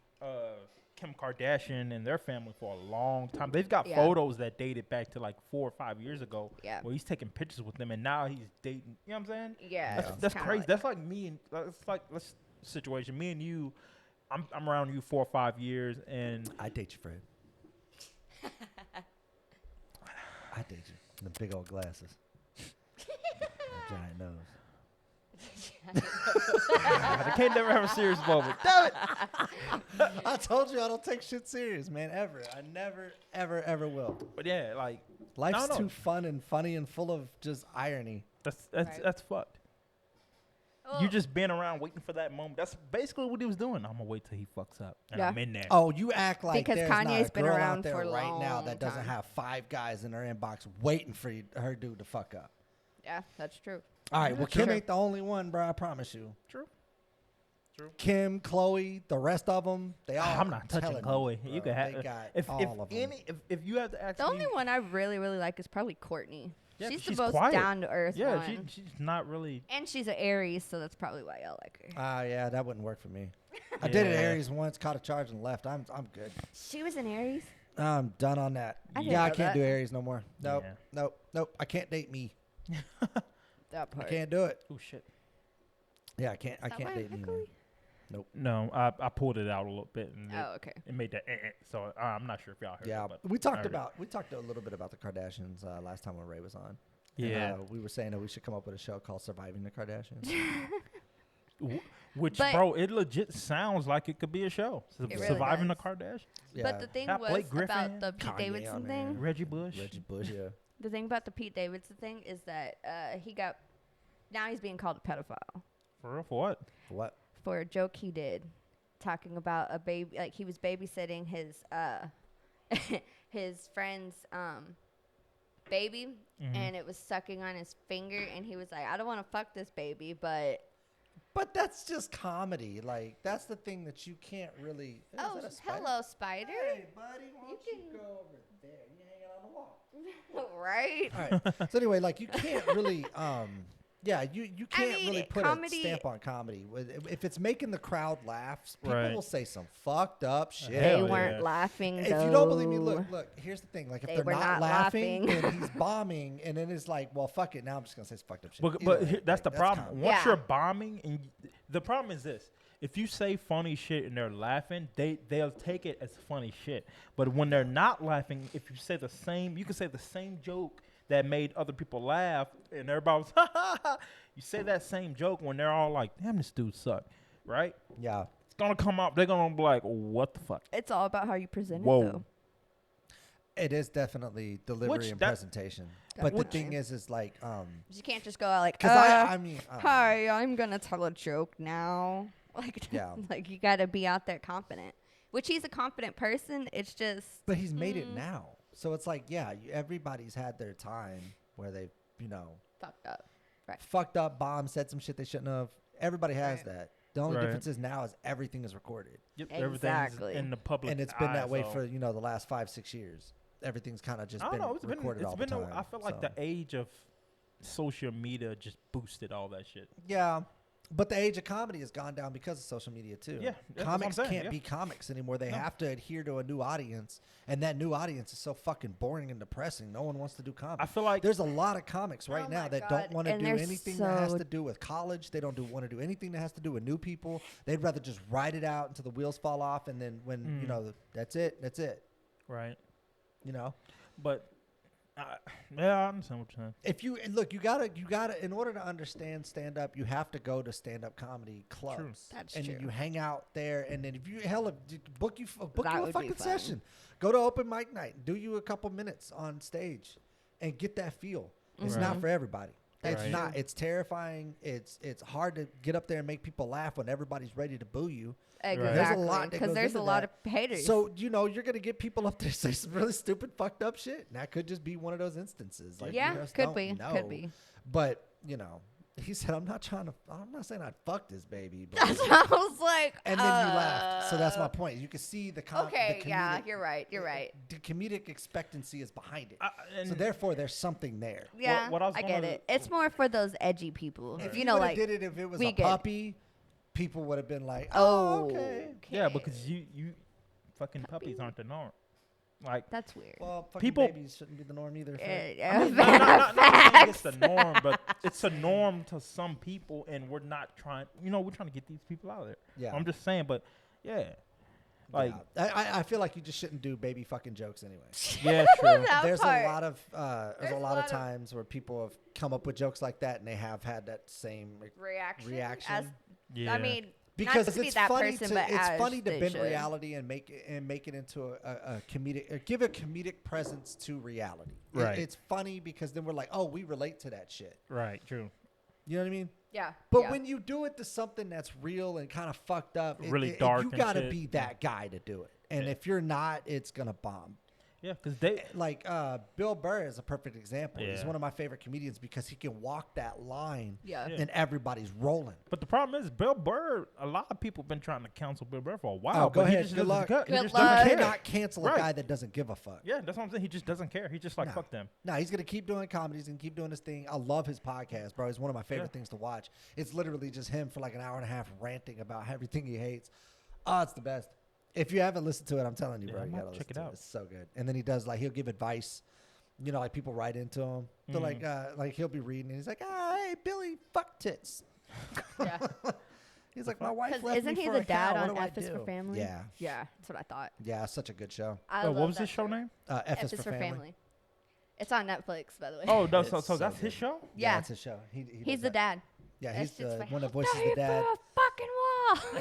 Kim Kardashian and their family for a long time. They've got Yeah. photos that dated back to like 4 or 5 years ago. Yeah. Where he's taking pictures with them, and now he's dating. You know what I'm saying? yeah, Yeah. it's That's kinda crazy. like- That's like me and it's like this situation. Me and you, I'm around you 4 or 5 years, and I date you, Fred. I date you. The big old glasses. That giant nose. I can't never have a serious moment. Damn it! I told you I don't take shit serious, man. Ever. I never, ever will. But yeah, like Life's No. too fun and funny and full of just irony. that's Right. that's fucked. Well, You just been around waiting for that moment. That's basically what he was doing. I'm gonna wait till he fucks up, and Yeah. I'm in there. Oh, you act like Because there's Kanye's not a been girl around out there for a right now long that doesn't time. have 5 guys in her inbox waiting for her dude to fuck up. yeah, that's true. All right, Yeah, well, true. Kim ain't the only one, bro. I promise you. True. Kim, Chloe, the rest of them, they all. I'm not touching telling Chloe. bro, You can have They got if all of them. if you have to ask The me, only one I really, really like is probably Courtney. Yeah, she's 'cause the she's most quiet. down to earth yeah, one. she's not really. And she's an Aries, so that's probably why y'all like her. Yeah, that wouldn't work for me. I did it Yeah. Aries once, caught a charge and left. I'm good. She was an Aries? I'm done on that. I didn't Yeah, I know can't that. do Aries no more. Nope, Yeah. nope. I can't date me. That I part. can't do it. Oh shit. Yeah, I can't. I Is that can't why date I'm me. echoey? Man. No, I pulled it out a little bit, and Oh, okay. it made that. So I'm not sure if y'all heard Yeah, it. But we talked I heard a little bit about the Kardashians last time when Ray was on. it. And, Yeah. we were saying that we should come up with a show called Surviving the Kardashians. Which, But- bro, it legit sounds like it could be a show. It really Surviving the does. Kardashians. Yeah. But the thing Got was Blake about the Griffin, Pete Kanye Davidson on thing. there. Reggie Bush. Reggie Bush, yeah. The thing about the Pete Davidson thing is that now he's being called a pedophile For real? For what? What? for a joke he did, talking about a baby, like he was babysitting his his friend's baby, Mhm. and it was sucking on his finger, and he was like, I don't want to fuck this baby, but But that's just comedy. Like, that's the thing that you can't really. Is oh, that a spider? hello, spider. Hey, buddy, why You don't you can- go over there? You hanging on the wall. Right? All right. So anyway, like you can't really, yeah, you can't mean, really put comedy- a stamp on comedy. If it's making the crowd laugh, people Right. will say some fucked up shit. They Hell weren't yeah. laughing. If you don't believe me, though. look. Here's the thing: like, if They they're were not not laughing, laughing. then he's bombing, and then it's like, well, fuck it. Now I'm just gonna say some fucked up shit. But, Either way, that's the like, problem. comedy. Once Yeah. you're bombing, and the problem is this: if you say funny shit and they're laughing, they'll take it as funny shit. But when they're not laughing, if you say the same, you can say the same joke that made other people laugh, and everybody was ha ha ha. You say that same joke when they're all like, "Damn, this dude suck," right? Yeah. It's gonna come up. They're gonna be like, "What the fuck?" It's all about how you present Whoa. it, though. It is definitely delivery Which and that- presentation. But the Which- thing is like, You can't just go out like, because I mean, hi, I'm gonna tell a joke now. Like, Yeah. like you gotta be out there confident. Which he's a confident person. It's just. but he's made it now. So it's like, yeah, everybody's had their time where they, Fucked up. fucked up, bombed, said some shit they shouldn't have. Everybody has Right. that. The only Right. difference is now is everything is recorded. Yep, Exactly. everything's in the public And it's been that eye, way so- for, the last 5-6 years. Everything's kind of just I don't been know. It's been. recorded It's all been. the time. I feel like so. the age of social media just boosted all that shit. Yeah. But the age of comedy has gone down because of social media too. Yeah, that's what I'm comics saying, can't yeah. be comics anymore. They No. have to adhere to a new audience, and that new audience is so fucking boring and depressing. No one wants to do comedy. I feel like There's a lot of comics right Oh now my that God, don't want to and do they're anything that has so- to do with college. They don't want to do anything that has to do with new people. They'd rather just ride it out until the wheels fall off, and then when that's it. That's it. right, You know. but yeah, I understand what you're saying. If you and look, you gotta in order to understand stand up, you have to go to stand up comedy clubs. That's and true. then you hang out there, and then if you book you That a would be fucking fun. session, go to open mic night, do you a couple minutes on stage, and get that feel. It's not Right. for everybody. That's It's not. true. It's terrifying. It's hard to get up there and make people laugh when everybody's ready to boo you. Exactly. There's a lot that Because goes there's into a lot that. of haters. So you're gonna get people up there say some really stupid, fucked up shit, and that could just be one of those instances. Like, yeah, you just could don't be. know. Could be. But he said, I'm not saying I'd fuck this baby. But That's what I was like. and then you laughed. So that's my point. You can see the Okay, the yeah, comedic- you're right. You're right. The comedic expectancy is behind it. And So therefore, there's something there. Yeah, what I was I get gonna- it. It's more for those edgy people. If You know, would've like, did it if it was we a get- puppy, people would have been like, oh, okay. yeah, because you fucking puppies aren't the norm. Like That's weird. Well, fucking People- babies shouldn't be the norm either. Yeah, I mean, not saying it's the norm, but it's a norm to some people, and we're not trying. We're trying to get these people out of there. Yeah. I'm just saying, but yeah, like Yeah. I feel like you just shouldn't do baby fucking jokes anyway. yeah, true. That There's part. a lot of There's a lot of- times where people have come up with jokes like that, and they have had that same reaction. reaction. As, Yeah, I mean, because not to be it's that funny person, to but it's as funny to they bend should. reality and make it into a comedic, or give a comedic presence to reality. Right. It's funny because then we're like, oh, we relate to that shit. right, true. You know what I mean? Yeah. But yeah. when you do it to something that's real and kind of fucked up, Really dark you and gotta shit. be that guy to do it. And Yeah. if you're not, it's gonna bomb. Yeah, because they Like Bill Burr is a perfect example. He's Yeah. one of my favorite comedians because he can walk that line, Yeah. Yeah. and everybody's rolling. But the problem is, Bill Burr. A lot of people been trying to cancel Bill Burr for a while. Oh, go but he ahead. just Good doesn't luck. ca- he Good just luck. doesn't You care. cannot cancel a Right. guy that doesn't give a fuck. Yeah, that's what I'm saying. He just doesn't care. He's just like, No. fuck them. No, he's gonna keep doing comedies and keep doing his thing. I love his podcast, bro. It's one of my favorite Yeah. things to watch. It's literally just him for like an hour and a half ranting about everything he hates. Oh, it's the best. If you haven't listened to it, I'm telling you, Yeah, bro, I you might gotta check listen it to out. It's so good. And then he does he'll give advice. Like people write into him. They're like he'll be reading and he's like, hey, Billy, fuck tits. Yeah. He's like, my wife 'Cause left isn't me he for the a dad cow. on What do I F is for do?" Family? Yeah, Yeah, that's what I thought. yeah, such a good show. I What love was that his show name? F is for Family. It's on Netflix, by the way. Oh, no, It's so so that's his good. show. Yeah. It's his show. He He's does the that. dad. Yeah, That's he's just the like, one that "I'll voices throw the you dad. through a fucking wall.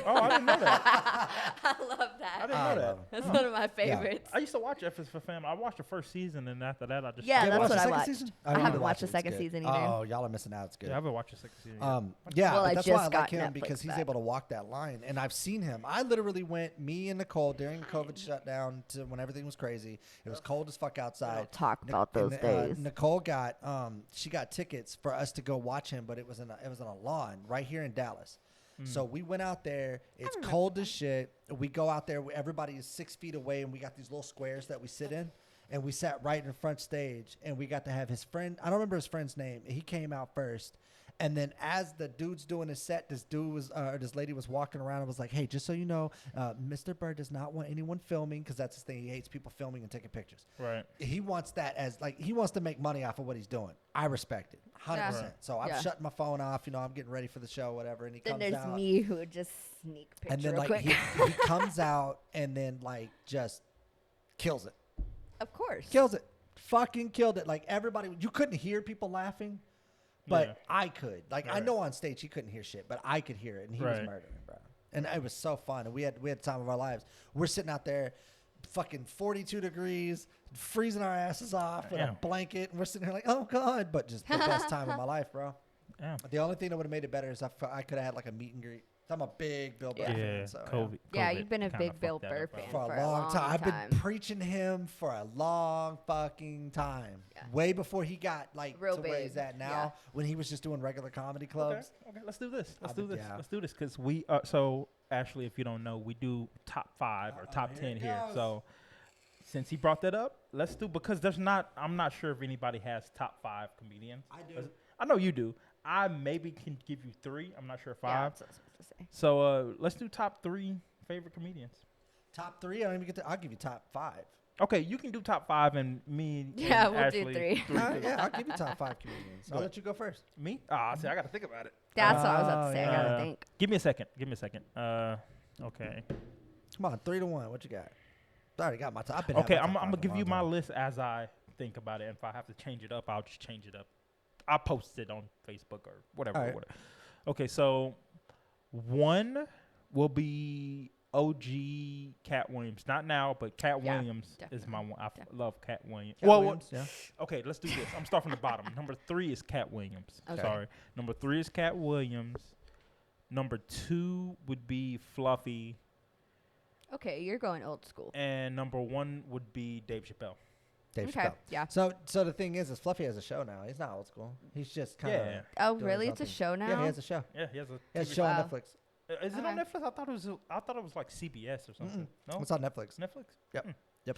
Oh, I didn't know that. I love I that. didn't I know that. love him. That's one of my favorites. I used to watch F is for Family. I watched the first season, and after that, I just Yeah, You ever that's watch what the I second watched. season? I need to haven't watch watched the it. It's second good. season either. Oh, y'all are missing out. It's good. Yeah, I haven't watched the second season. Yet. Yeah, Well, but I that's why I just like got him Netflix because he's back. able to walk that line. And I've seen him. I literally went, me and Nicole, during COVID shutdown to when everything was crazy. It was cold as fuck outside. Don't talk Nic- about those and, days. Nicole got she got tickets for us to go watch him, but it was in a lawn right here in Dallas. So we went out there. It's remember cold as shit. We go out there. Everybody is 6 feet away, and we got these little squares that we sit in. And we sat right in front stage, and we got to have his friend. I don't remember his friend's name. He came out first. And then as the dude's doing his set, this lady was walking around and was like, hey, just so you know, Mr. Bird does not want anyone filming because that's his thing. He hates people filming and taking pictures. Right. He wants that as he wants to make money off of what he's doing. I respect it 100%. Yeah. Right. So I'm Yeah. shutting my phone off. I'm getting ready for the show, whatever. And he Then comes there's out. me who would just sneak picture And then real quick. he comes out and then just kills it. Of course. Kills it. Fucking killed it. Like everybody, you couldn't hear people laughing, but Yeah. I could. I Right. know on stage he couldn't hear shit, but I could hear it, and he was Right. murdering, bro. And it was so fun, and we had time of our lives. We're sitting out there, fucking 42 degrees, freezing our asses off with a Damn. blanket. And we're sitting here like, oh, God. But just the best time of my life, bro. Yeah. The only thing that would have made it better is I could have had like a meet and greet. I'm a big Bill Burr fan. So, COVID. Yeah, COVID you've been a kinda big Bill fucked that Burr up, bro. fan. For a long time. I've been preaching him for a long fucking time. Yeah. Way before he got like Real to where big. he's at now, Yeah. when he was just doing regular comedy clubs. Okay, let's do this. Let's I do mean, this. yeah. Let's do this because we so Ashley, if you don't know, we do top 5 or top here 10 it here. goes. So since he brought that up, let's do because I'm not sure if anybody has top 5 comedians. I do. I know you do. I maybe can give you 3. I'm not sure 5. Yeah, that's what I was supposed to say. So let's do top 3 favorite comedians. Top 3? I don't even get to. I'll give you top 5. Okay, you can do top 5 and me. Yeah, and we'll do Ashley, 3. Yeah, I'll give you top 5 comedians. I'll Go let you go first. Me? See, I gotta think about it. That's what I was about to say. I yeah. gotta think. Give me a second. Okay. Come on, 3-1. What you got? I already got my top. Okay, I'm gonna give you my list as I think about it. And if I have to change it up, I'll just change it up. I'll post it on Facebook or whatever. All right. Whatever. Okay, so 1 will be OG Cat Williams. Not now, but Cat Yeah, Williams is my one. I love Cat Williams. Yeah. Okay, let's do this. I'm starting from the bottom. Number 3 is Cat Williams. Okay. Sorry. Number 3 is Cat Williams. Number 2 would be Fluffy. Okay, you're going old school. And number 1 would be Dave Chappelle. Dave Okay, Chappelle. yeah. So the thing is Fluffy has a show now. He's not old school. He's just kind of. Yeah. Oh, doing really? It's a something. show now? Yeah, he has a show. Yeah, he has a He has a TV show on Wow. Netflix. Is it on Okay. Netflix? I thought it was like CBS or something. No, It's on Netflix. Netflix. Yep.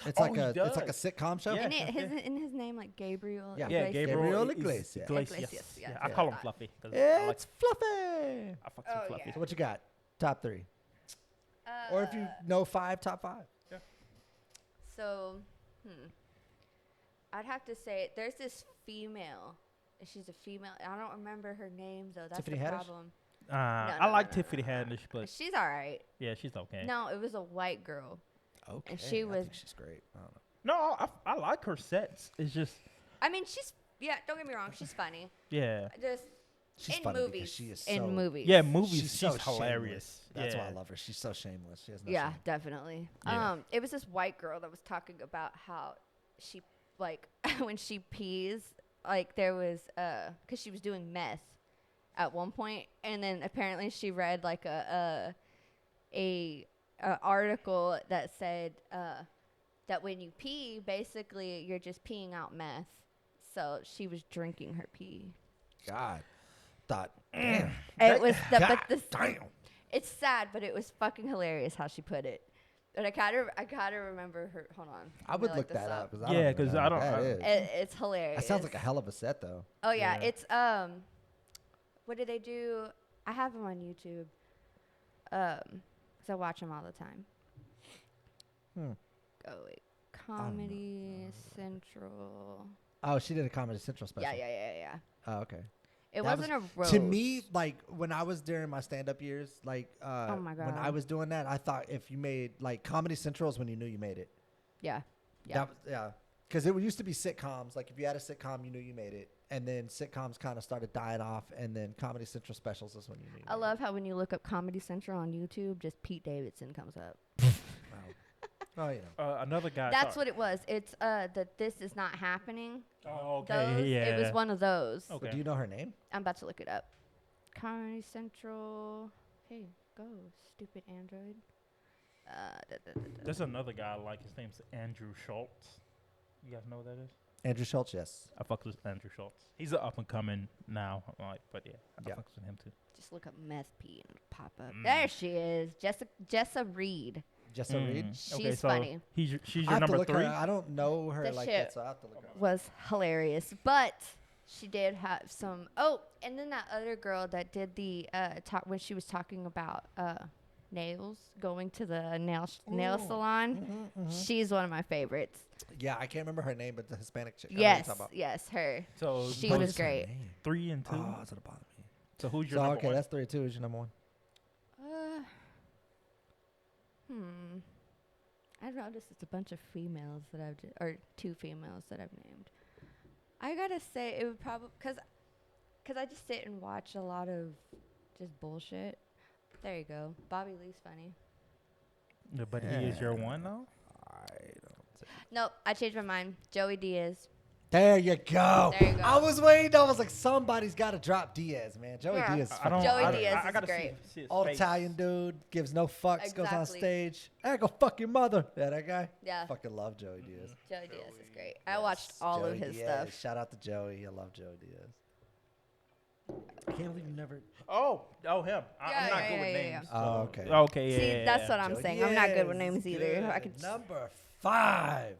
It's Oh, like he it's like a does. sitcom show. Yeah. In his name like Gabriel. Yeah. Yeah, Iglesias? Gabriel Iglesias. Iglesias. Yeah. I call him Fluffy. 'Cause It's Fluffy. I fucks with Oh, Fluffy. yeah. So what you got? Top 3, or if you know 5, top 5. So, I'd have to say there's this female. She's a female. I don't remember her name though. That's Tiffany the Haddish? problem. I no, like no, Tiffany Haddish, but She's all right. yeah, she's okay. No, it was a white girl. Okay. she I was- think she's great. I don't know. No, I like her sets. It's just I mean, don't get me wrong, she's funny. yeah, Just She's in funny movies. because she is in so. movies. yeah. Movies, She's she's, so hilarious. shameless. That's yeah. why I love her. She's so shameless. She has no Yeah, shame. definitely. Yeah. It was this white girl that was talking about how she like when she pees, like there was because she was doing meth at one point, and then apparently she read like a article that said that when you pee, basically you're just peeing out meth. So she was drinking her pee. God. Thought. Damn. It was God damn. It's sad, but it was fucking hilarious how she put it. But I gotta remember her. Hold on. I Let would me look this that up. Yeah, 'cause I don't- That I- is. It's hilarious. That sounds like a hell of a set, though. Oh yeah, Yeah. it's what did they do? I have them on YouTube. 'Cause I watch them all the time. Oh wait, Comedy Central. Oh, she did a Comedy Central special. Yeah. Oh, okay. It That wasn't a roast. To me, like when I was during my stand-up years, like Oh my when I God. was doing that, I thought if you made like Comedy Central is when you knew you made it. Yeah. Yeah. Because it used to be sitcoms. Like if you had a sitcom, you knew you made it, and then sitcoms kind of started dying off, and then Comedy Central specials is when you knew. You I made love how when you look up Comedy Central on YouTube, just Pete Davidson comes up. it. Wow. Oh, you know. Another guy. That's what it was. It's that This Is Not Happening. Oh, okay. Those. Yeah. It was one of those. Okay. So do you know her name? I'm about to look it up. Comedy Central. Hey, go, stupid Android. There's another guy I like. His name's Andrew Schultz. You guys know who that is? Andrew Schultz. Yes. I fucks with Andrew Schultz. He's an up and coming now, like, but yeah, I Yeah. fucks with him too. Just look up meth pee and it'll pop up. Mm. There she is, Jessa Reed. Jessa Reed. She's so funny. She's I your have to number look 3. her. I don't know her The like shit that, so I have to look her. up. Was hilarious, but she did have some. Oh, and then that other girl that did the talk when she was talking about nails, going to the nail salon. She's one of my favorites. Yeah, I can't remember her name, but the Hispanic chick. I know what you're Yes, talking about. yes, her. So She What was is her great. name? 3 and 2. Oh, that's what bothered me. So who's your So number okay, 1? that's 3 2. Who's your number 1? I've noticed it's a bunch of females that or 2 females that I've named. I gotta say it would probably cause I just sit and watch a lot of just bullshit. There you go. Bobby Lee's funny. But he is your one though. Nope, I changed my mind. Joey Diaz. There you go. There you go. I was waiting. I was like, somebody's got to drop Diaz, man. Joey Yeah. Diaz. Is I don't. Joey I, Diaz I is gotta great. See his old face. Italian dude, gives no fucks, goes on Exactly. stage. I go fuck your mother. Yeah, that guy. Yeah. Fucking love Joey Diaz. Joey Diaz is great. I watched all Joey of his Diaz. stuff. Shout out to Joey. I love Joey Diaz. I can't believe you never. Oh, him. Yeah, I'm not good with yeah, names. Oh, so- okay. Okay. Yeah. See, yeah, that's yeah. what I'm Joey saying. I'm not good with Diaz names is either. good. I could Number 5.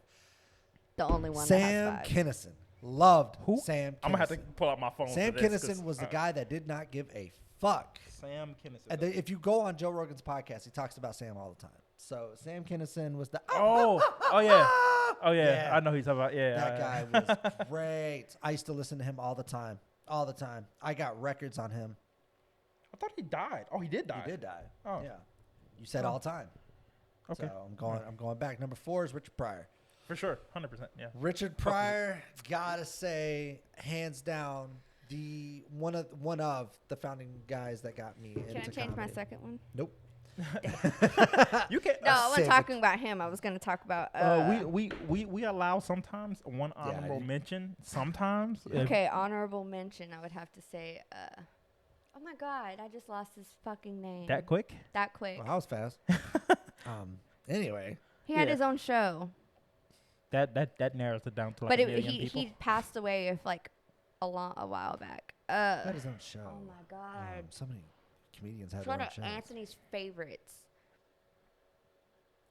the only one Sam that has 5. Kinnison. Loved Who? Sam Kinnison. I'm gonna have to pull out my phone. Sam for this, Kinnison 'cause, was the guy that did not give a fuck. Sam Kinnison. And if you go on Joe Rogan's podcast, he talks about Sam all the time. So Sam Kinnison was the Oh yeah. Oh yeah. I know who he's talking about. Yeah. That guy was great. I used to listen to him all the time. All the time. I got records on him. I thought he died. Oh, he did die. He did die. Oh. Yeah. You said all the time. Okay. So I'm going back. Number 4 is Richard Pryor. For sure. 100%. Yeah. Richard Pryor, gotta say, hands down, the one of the founding guys that got me into Can I change my comedy. second one? Nope. You can. No, I wasn't save it. talking about him. I was going to talk about. We allow sometimes one honorable you- mention. Sometimes. if- Okay, honorable mention. I would have to say. Oh my God! I just lost his fucking name. That quick. That quick. Well, I was fast. Anyway, He had Yeah. his own show, That narrows it down to like but a million he people. passed away of like a while back. he had his own show. Oh my God! So many comedians had It's their one own of shows. Anthony's favorites.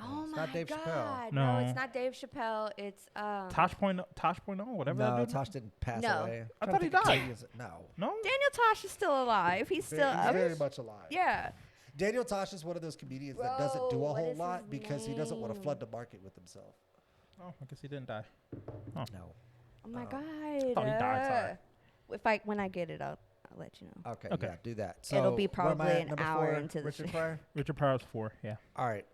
Oh it's my not Dave Chappelle. God! No. No, it's not Dave Chappelle. It's Tosh Point, whatever. No, that dude. Tosh didn't pass No. away. I I'm thought he trying to think of died. comedians that- No. No. Daniel Tosh is still alive. He's still He's up. very much alive. Yeah. Daniel Tosh is one of those comedians that doesn't do Bro, a what whole is lot his because he doesn't want to name? flood the market with himself. Oh, I guess he didn't die. No. Oh my Oh. God. thought he died, sorry. When I get it, I'll let you know. Okay, Okay. yeah, do that. So It'll be where am I probably at? an Number hour 4, into the Richard shit. Pryor. Richard Pryor's 4. Yeah. All right.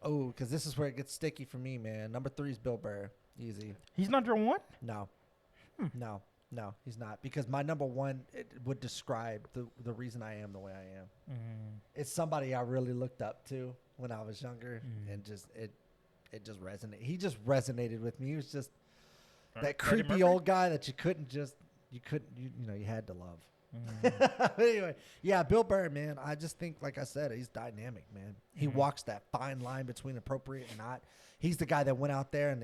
Because this is where it gets sticky for me, man. Number 3 is Bill Burr. Easy. He's not your one. No. No, he's not. Because my number 1 it would describe the reason I am the way I am. It's somebody I really looked up to when I was younger, and just it just resonated. He just resonated with me. He was just that Freddie creepy Mercury? old guy that you had to love. Anyway, yeah, Bill Burr, man. I just think, like I said, he's dynamic, man. He walks that fine line between appropriate and not. He's the guy that went out there and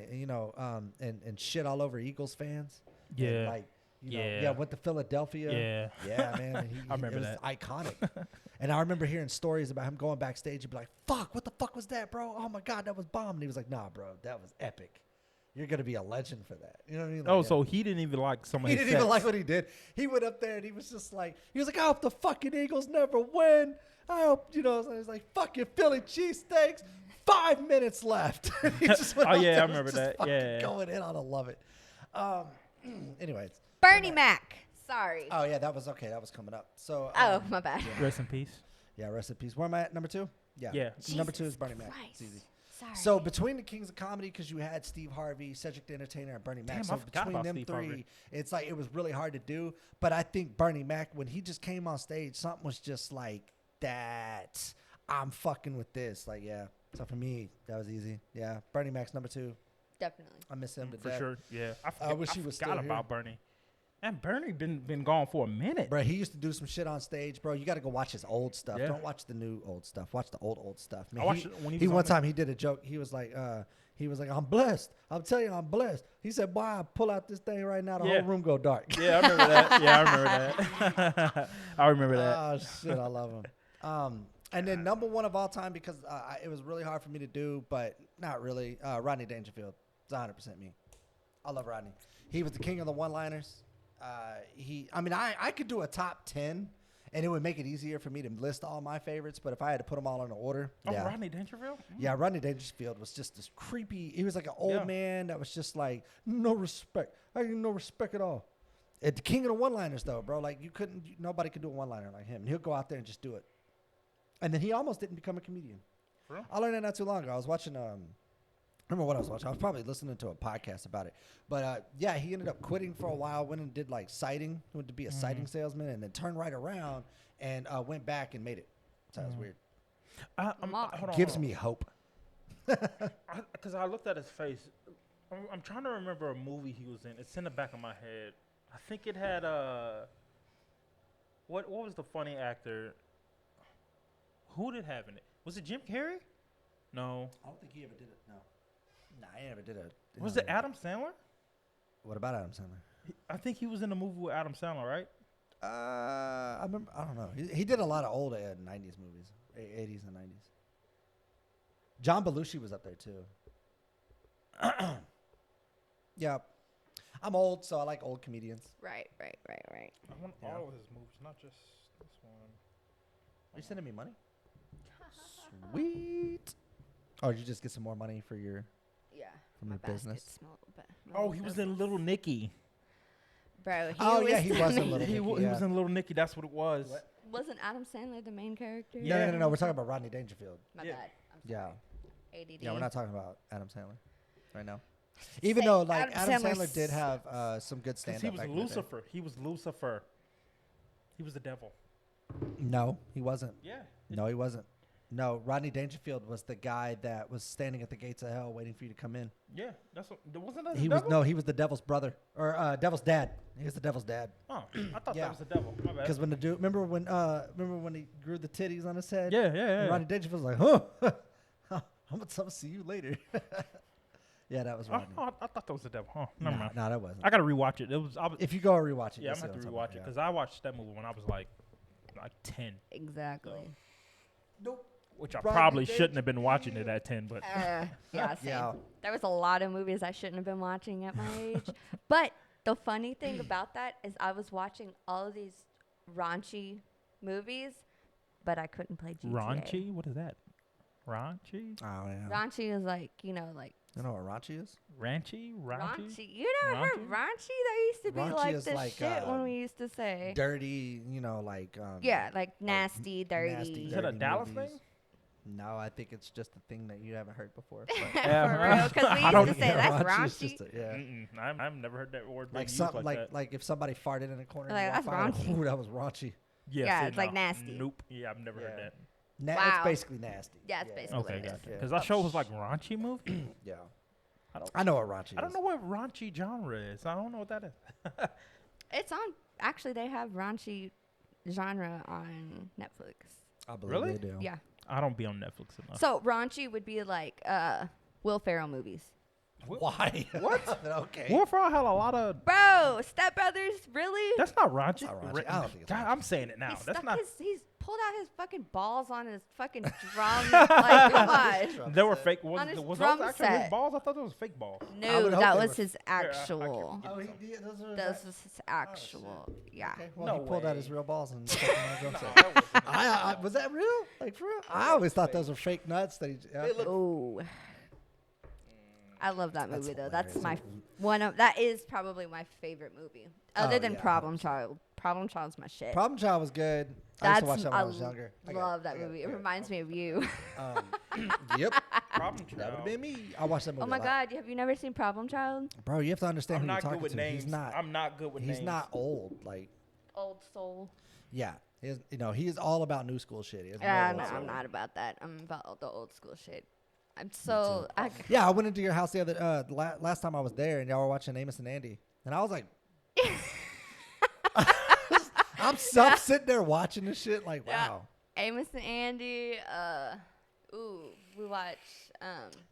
and shit all over Eagles fans. Yeah. And like, Yeah. went to Philadelphia. Yeah. Yeah, man. and I remember it was that. iconic. And I remember hearing stories about him going backstage and be like, "Fuck, what the fuck was that, bro? Oh my God, that was bomb." And he was like, "Nah, bro, that was epic. You're gonna be a legend for that." You know what I mean? Like, Oh, yeah. so he didn't even like some of He his didn't even sets. like what he did. He went up there and he was just like, he was like, "I hope the fucking Eagles never win. I hope," so he's like, "Fucking Philly cheesesteaks. 5 minutes left." He just went Oh, out yeah, there I and was remember just that. fucking Yeah. going in on it. I love it. Anyways. Bernie Mac. Sorry. Oh yeah, that was okay. That was coming up. So. Oh, my bad. Rest in peace. Yeah, rest in peace. Where am I at? Number 2? Yeah. Yeah. Number 2 is Jesus Bernie Mac. Christ. It's easy. Sorry. So between the Kings of Comedy, because you had Steve Harvey, Cedric the Entertainer, and Bernie Mac. Damn, So I forgot between about them Steve 3, Harvey. it's like it was really hard to do. But I think Bernie Mac, when he just came on stage, something was just like that. I'm fucking with this. Like, yeah. So for me, that was easy. Yeah. Bernie Mac's number 2. Definitely. I miss him to For death. sure. Yeah. I wish he was forgot still here. about Bernie. And Bernie been gone for a minute. Bro, he used to do some shit on stage, bro. You got to go watch his old stuff. Yeah. Don't watch the new old stuff. Watch the old stuff. Man, I watched it when he he was one on time he did a joke. He was like, "I'm blessed. I'm telling you, I'm blessed." He said, "Boy, I pull out this thing right now, the Yeah. whole room go dark." Yeah, I remember that. Yeah, I remember that. I remember that. Oh shit, I love him. And then number 1 of all time, because it was really hard for me to do, but not really. Rodney Dangerfield. It's 100% me. I love Rodney. He was the king of the one-liners. I could do a top 10, and it would make it easier for me to list all my favorites. But if I had to put them all in order, Oh, yeah. Rodney Dangerfield? Yeah, Rodney Dangerfield was just this creepy. He was like an old Yeah. man that was just like no respect. I didn't no respect at all. The king of the one-liners, though, bro. Like nobody could do a one-liner like him. And he'll go out there and just do it. And then he almost didn't become a comedian. For real? I learned that not too long ago. I was watching. I remember what I was watching. I was probably listening to a podcast about it. But yeah, he ended up quitting for a while. Went and did like sighting. Went to be a sighting salesman, and then turned right around and went back and made it. So that was weird. Hold on, Gives hold on. me hope. Because I looked at his face. I'm trying to remember a movie he was in. It's in the back of my head. I think it had what was the funny actor? Who did have in it? Was it Jim Carrey? No. I don't think he ever did it. No. Nah, he never did it. Was it Adam Sandler? What about Adam Sandler? I think he was in a movie with Adam Sandler, right? I remember. I don't know. He did a lot of old 90s movies, 80s and 90s. John Belushi was up there too. Yeah, I'm old, so I like old comedians. Right. I want all of his movies, not just this one. Are you sending me money? Sweet. Oh, did you just get some more money for your Yeah. from My your business? Oh, he was in Little Nicky. Bro, He was in Little He Nicky. was in Little Nicky. That's what it was. What? Wasn't Adam Sandler the main character? Yeah. No. We're talking about Rodney Dangerfield. My Yeah. bad. I'm Yeah. sorry. ADD. Yeah, we're not talking about Adam Sandler right now. Even though, like, Adam Sandler Sandler did have some good Because stand-up. he was back in the day. Lucifer. He was Lucifer. He was the devil. No, he wasn't. Yeah. No, he wasn't. No, Rodney Dangerfield was the guy that was standing at the gates of hell waiting for you to come in. Yeah. That's what. Wasn't that He the was devil? he was the devil's brother or devil's dad. He was the devil's dad. Oh, I thought Yeah. that was the devil. My bad. Because when the dude, remember when he grew the titties on his head? Yeah. And Rodney Dangerfield was like, huh, I'm gonna see you later. Yeah, that was Rodney. I thought that was the devil. Oh, never mind. No, that wasn't. I gotta rewatch it. If you go and rewatch it, yeah, you'll I'm see gonna have to what I'm rewatch it talking because I watched that movie when I was like 10, Exactly. Nope. which I Rodney probably shouldn't have been watching it at 10. But Yeah, same. Yeah. There was a lot of movies I shouldn't have been watching at my age. But the funny thing about that is I was watching all of these raunchy movies, but I couldn't play GTA. raunchy, what is that? Raunchy, Oh yeah. Raunchy is like, you know, like You know what raunchy is? raunchy. raunchy. You never heard Raunchy? raunchy? That used to be Raunchy like is the like, shit when we used to say. Dirty, like Yeah, like nasty, dirty. nasty, Is that a dirty Dallas movies. thing? No, I think it's just a thing that you haven't heard before. Yeah, For real, because we I used don't- to say Yeah, that's raunchy is raunchy. just yeah. Mm-mm. I've never heard that word. Like being some, used like that. if somebody farted in a corner. Like, and that's you walk by, raunchy. Ooh, that was raunchy. Yeah, see, it's like no. nasty. Nope. Yeah, I've never heard Yeah. that. Wow. It's basically nasty. Yeah, it's basically Okay, what it is. gotcha. Yeah. Because that show was like raunchy movie. Yeah. I I know what raunchy is. don't know what raunchy genre is. I don't know what that is. It's on. Actually, they have raunchy genre on Netflix. I believe Really? they do. Yeah. I don't be on Netflix enough. So raunchy would be like Will Ferrell movies. Why? What? Okay. Will Ferrell had a lot of. Bro, Step Brothers, really? That's not raunchy. Not raunchy. I don't think it's God, I'm saying it now. He That's stuck not. he's pulled out his fucking balls on his fucking drum. Like, come on. They were fake. On his Was drum those actually his set. balls? I thought those was fake balls. No, would hope that they was were- his actual. Oh, he did. Those are That was his actual. Yeah. Okay. Well, No he pulled out way. his real balls and stuck them on a drum set. That was- I was that real? Like for real? I always thought those were fake nuts. That he, Oh. I love that That's movie though. That's hilarious. that is probably my favorite movie. Other Oh, than yeah, Problem Child. Problem Child's my shit. Problem Child was good. I used to watch That's that when I was younger. love that movie. It reminds me of you. Yep. Problem That would have child. been me. I watched that movie. Oh my a lot. God, have you never seen Problem Child? Bro, you have to understand I'm who you're not talking good with to. names. He's not. I'm not good with names. He's not old. Like, Old soul. yeah. He is, he is all about new school shit. He has no Yeah, old no, soul. I'm not about that. I'm about the old school shit. I'm so. Yeah, I went into your house the other last time I was there, and y'all were watching Amos and Andy, and I was like, I'm sitting there watching this shit, like, Yeah. wow. Amos and Andy. We watch.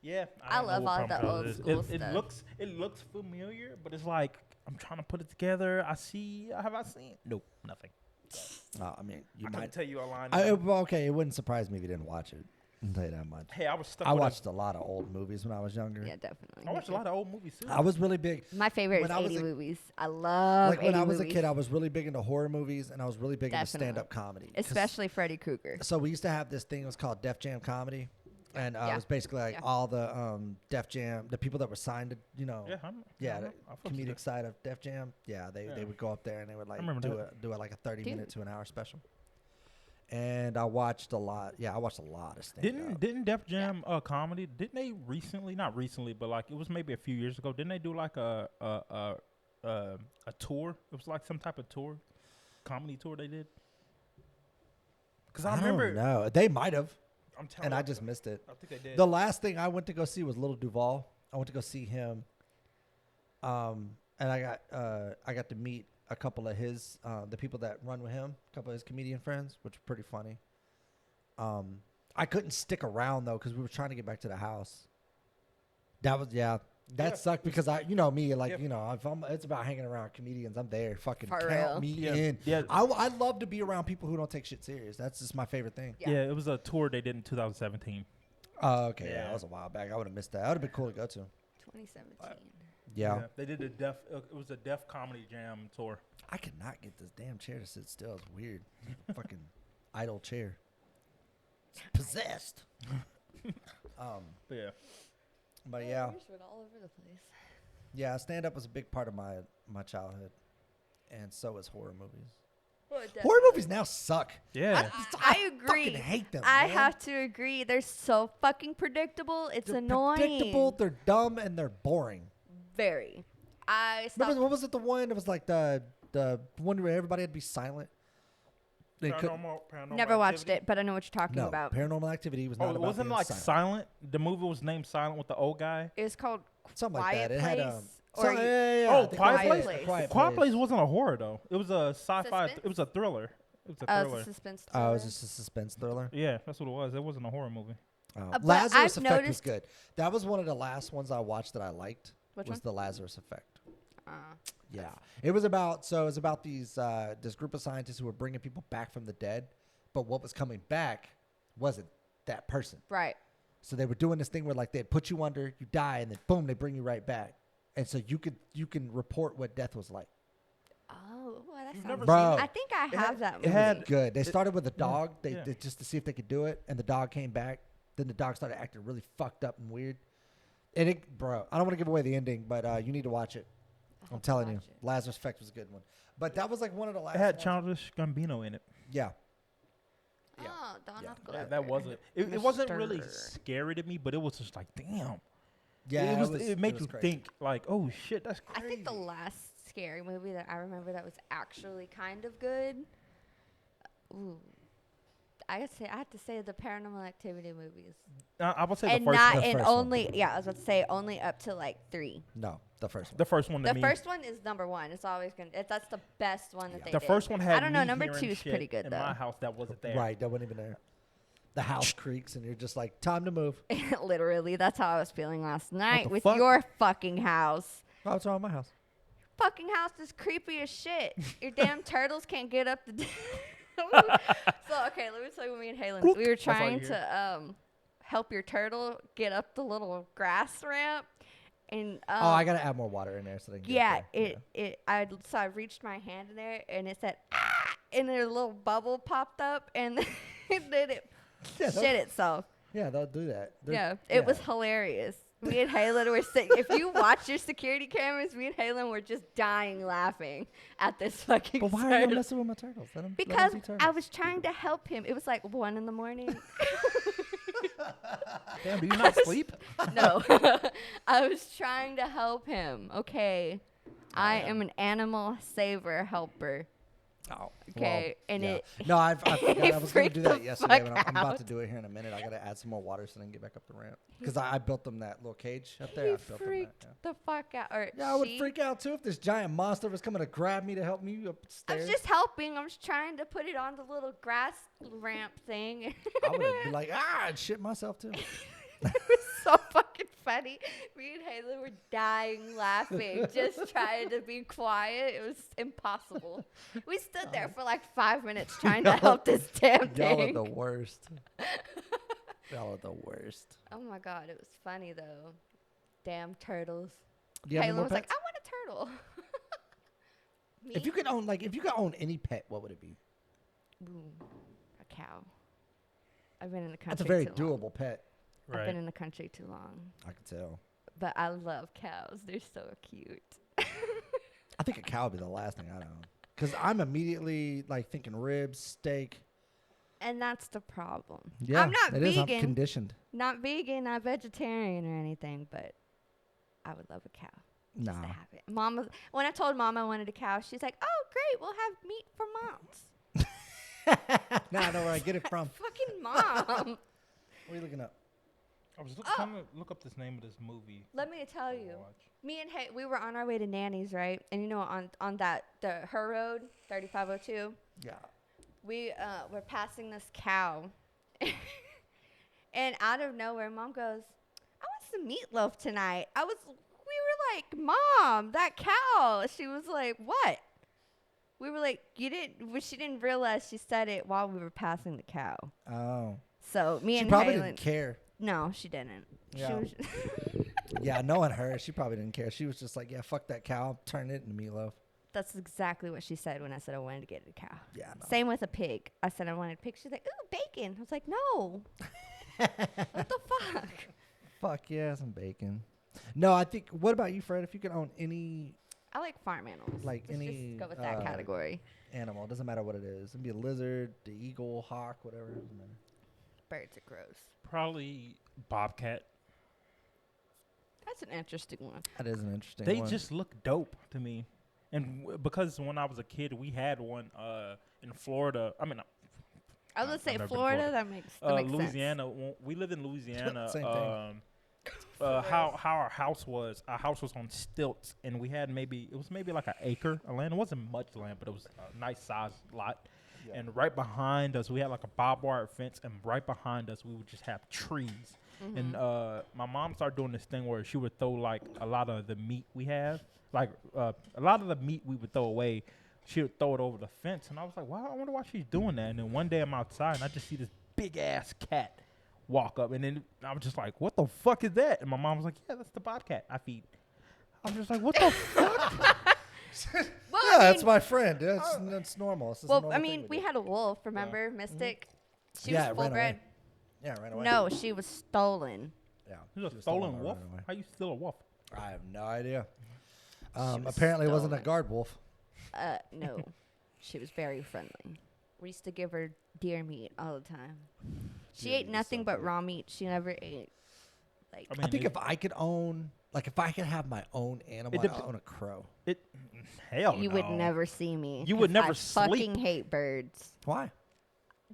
Yeah, I don't know love what all the Problem Child old is. school It stuff. looks familiar, but it's like I'm trying to put it together. Have I seen? Nope, nothing. I mean, you I might. couldn't tell you a line. Okay, it wouldn't surprise me if you didn't watch it. I'll tell you that much. Hey, I was stuck. I with watched a lot of old movies when I was younger. Yeah, definitely. I watched a lot of old movies too. I was really big. My favorite When is I was 80 a- movies. I love Like when 80 I was a movies. kid, I was really big into horror movies, and I was really big into Definitely. stand-up comedy. 'Cause- Especially Freddy Krueger. So we used to have this thing. It was called Def Jam Comedy, and it Yeah. was basically like Yeah. all the Def Jam, the people that were signed to, yeah, yeah, I the fucks with comedic that. side of Def Jam. Yeah, they Yeah. would go up there and they would like remember do it like a 30-minute Dude. to an hour special. And I watched a lot. Yeah, I watched a lot of stand-up. Didn't Def Jam comedy? Didn't they recently? Not recently, but like it was maybe a few years ago. Didn't they do like a tour? It was like some type of tour, comedy tour they did. Because I remember. don't know. They might have. I'm telling and you, I just missed it. I think they did. The last thing I went to go see was Little Duval. I went to go see him, and I got to meet a couple of his the people that run with him, a couple of his comedian friends, which were pretty funny. I couldn't stick around though because we were trying to get back to the house. That sucked because me, like if it's about hanging around comedians, I'm there. Fucking For count real. me Yeah. in. Yeah. I love to be around people who don't take shit serious. That's just my favorite thing. Yeah, it was a tour they did in 2017. Oh, okay, yeah, Yeah. that was a while back. I would have missed that. That would have been cool to go to. 2017. Yeah. They did it was a Def Comedy Jam tour. I could not get this damn chair to sit still. It's weird. Fucking idle chair. It's possessed. But yeah. But yeah. Yours went all over the place. Yeah, stand up was a big part of my childhood. And so is horror movies. Well, Horror movies now suck. Yeah. I agree. Fucking hate them. I man. have to agree. They're so fucking predictable. It's They're annoying. predictable, they're dumb, and they're boring. Very. I stopped. Remember, what was it? The one? It was like the one where everybody had to be silent. They couldn't. Paranormal Never watched Activity. it, but I know what you're talking No, about. Paranormal Activity was Oh, not it about wasn't being like silent. Silent. The movie was named Silent with the old guy. It was called Something like Quiet that. It Place. had or yeah. Oh, the Quiet Place? Quiet Place wasn't a horror though. It was a sci-fi. Suspense? It was a thriller. It was a it's a thriller. suspense Oh, thriller. it was just a suspense thriller. Yeah, that's what it was. It wasn't a horror movie. Oh. But Lazarus I've Effect was noticed- good. That was one of the last ones I watched that I liked. Which was one? the Lazarus Effect. Uh, Yeah, it was about these this group of scientists who were bringing people back from the dead, but what was coming back wasn't that person. right. So they were doing this thing where like they'd put you under, you die, and then boom, they bring you right back, and so you can report what death was like. Oh, well, that You've sounds. never Bro. seen I think I It have had- that it movie. had- Good. They started with a dog. yeah. They just to see if they could do it, and the dog came back. Then the dog started acting really fucked up and weird. And bro, I don't want to give away the ending, but you need to watch it. I'll I'm have to telling you, watch it. Lazarus Effect was a good one. But that was like one of the last. It had ones. Childish Gambino in it. Yeah. Yeah. Oh, Donald Yeah. Glover. That wasn't. It wasn't really Mr. scary to me, but it was just like, damn. Yeah, It made was you crazy. think like, oh shit, that's I crazy. think the last scary movie that I remember that was actually kind of good. Ooh, I have to say the Paranormal Activity movies, I would say and the first not one. and first one. only. Yeah, I was about to say only up to like 3. No, the first one. The first one. To The me, first one is number 1. It's always gonna. That's the best one that they the did. first one had. I don't know. me Number hearing 2 is shit pretty good in though. my house that wasn't there. Right, that wasn't even there. The house creaks, and you're just like, time to move. Literally, that's how I was feeling last night the with fuck? your fucking house. Oh, what's wrong with my house? Fucking house is creepy as shit. Your damn turtles can't get up the. So okay, let me tell you what me and Halen. We were all you trying hear. to help your turtle get up the little grass ramp, and Oh, I gotta add more water in there so they can. yeah, get there. I reached my hand in there and it said ah, and a little bubble popped up and then it Yeah, shit itself. Yeah, they'll do that. Yeah, it was hilarious. Me and Halen were sitting. If you watch your security cameras, me and Halen were just dying laughing at this fucking. But why are you turtle. messing with my turtles? Let 'em Because be turtles. I was trying to help him. It was like 1 a.m. Damn, do you not sleep? No, I was trying to help him. Okay, I am an animal saver helper. Oh, Okay, and yeah. it. No, I forgot. I was gonna freaked do that the yesterday, fuck but I'm about out. to do it here in a minute. I gotta add some more water so they can get back up the ramp. Because I built them that little cage up there. He I built them that, freaked the fuck out. Or yeah, I would she. freak out too if this giant monster was coming to grab me to help me I upstairs. was just helping. I was trying to put it on the little grass ramp thing. I would have been like, I'd shit myself too. It was so fucking funny. Me and Halen were dying laughing, just trying to be quiet. It was impossible. We stood there for like 5 minutes trying to help this damn Y'all are thing. the worst. Y'all are the worst. Oh my god, it was funny though. Damn turtles. Do you have any Halen more was like, pets? I want a turtle. Me? If you could own any pet, what would it be? Ooh, a cow. I've been in the country. That's a very too long. doable pet. I've Right. been in the country too long. I could tell. But I love cows. They're so cute. I think a cow would be the last thing I'd own. Because I'm immediately like thinking ribs, steak. And that's the problem. Yeah, I'm not it is. I'm vegan. conditioned. Not vegan, not vegetarian or anything, but I would love a cow. Just Nah. to have it. When I told Mom I wanted a cow, she's like, "Oh, great, we'll have meat for moms." Now I know where I get it from. Fucking mom. What are you looking up? I was trying to look up this name of this movie. Let me tell I you. watch. Me and we were on our way to Nanny's, right? And you know, on her road, 3502, Yeah. we were passing this cow. And out of nowhere, Mom goes, I want some meatloaf tonight. We were like, Mom, that cow. She was like, what? We were like, she didn't realize she said it while we were passing the cow. Oh. So me She and probably Halen, didn't care. No, she didn't. Yeah. She was Yeah, knowing her, she probably didn't care. She was just like, yeah, fuck that cow. Turn it into meatloaf. That's exactly what she said when I said I wanted to get a cow. Yeah, no. Same with a pig. I said I wanted a pig. She's like, ooh, bacon. I was like, no. What the fuck? Fuck yeah, some bacon. No, I think, what about you, Fred? If you could own any I like farm animals. Like Let's any, just go with that category. animal, it doesn't matter what it is. It can be a lizard, the eagle, hawk, whatever. It doesn't matter. Birds are gross. Probably bobcat. That's an interesting one. That is an interesting They one. just look dope to me, and because when I was a kid, we had one in Florida. I mean, I was gonna I've say never been to Florida. Florida. That makes sense. Louisiana. When we lived in Louisiana. Same thing. How our house was on stilts, and we had maybe like an acre of land. It wasn't much land, but it was a nice sized lot. Yeah. And right behind us, we had like a barbed wire fence, and right behind us, we would just have trees. And my mom started doing this thing where she would throw like a lot of the meat we have, like a lot of the meat we would throw away. She would throw it over the fence, and I was like, "Wow, I wonder why she's doing that." And then one day I'm outside, and I just see this big ass cat walk up, and then I was just like, "What the fuck is that?" And my mom was like, "Yeah, that's the bobcat I feed." I'm just like, "What the fuck?" Well, yeah, I that's mean, my friend. That's normal. It's just a well, normal I thing mean, to we do. had a wolf. Remember, Mystic? She Yeah, it was full ran away. bred. Yeah, right away. No, she was stolen. Yeah. It she was a was stolen by wolf. running away. How you steal a wolf? I have no idea. was Apparently, it wasn't a stolen. guard wolf. No, she was very friendly. We used to give her deer meat all the time. She Deer ate meat is nothing so but good. raw meat. She never ate like. I mean, I think if I could own, like, if I could have my own animal, I'd own a crow. hell, You no. would never see me. You would 'cause never I sleep. fucking hate birds. Why?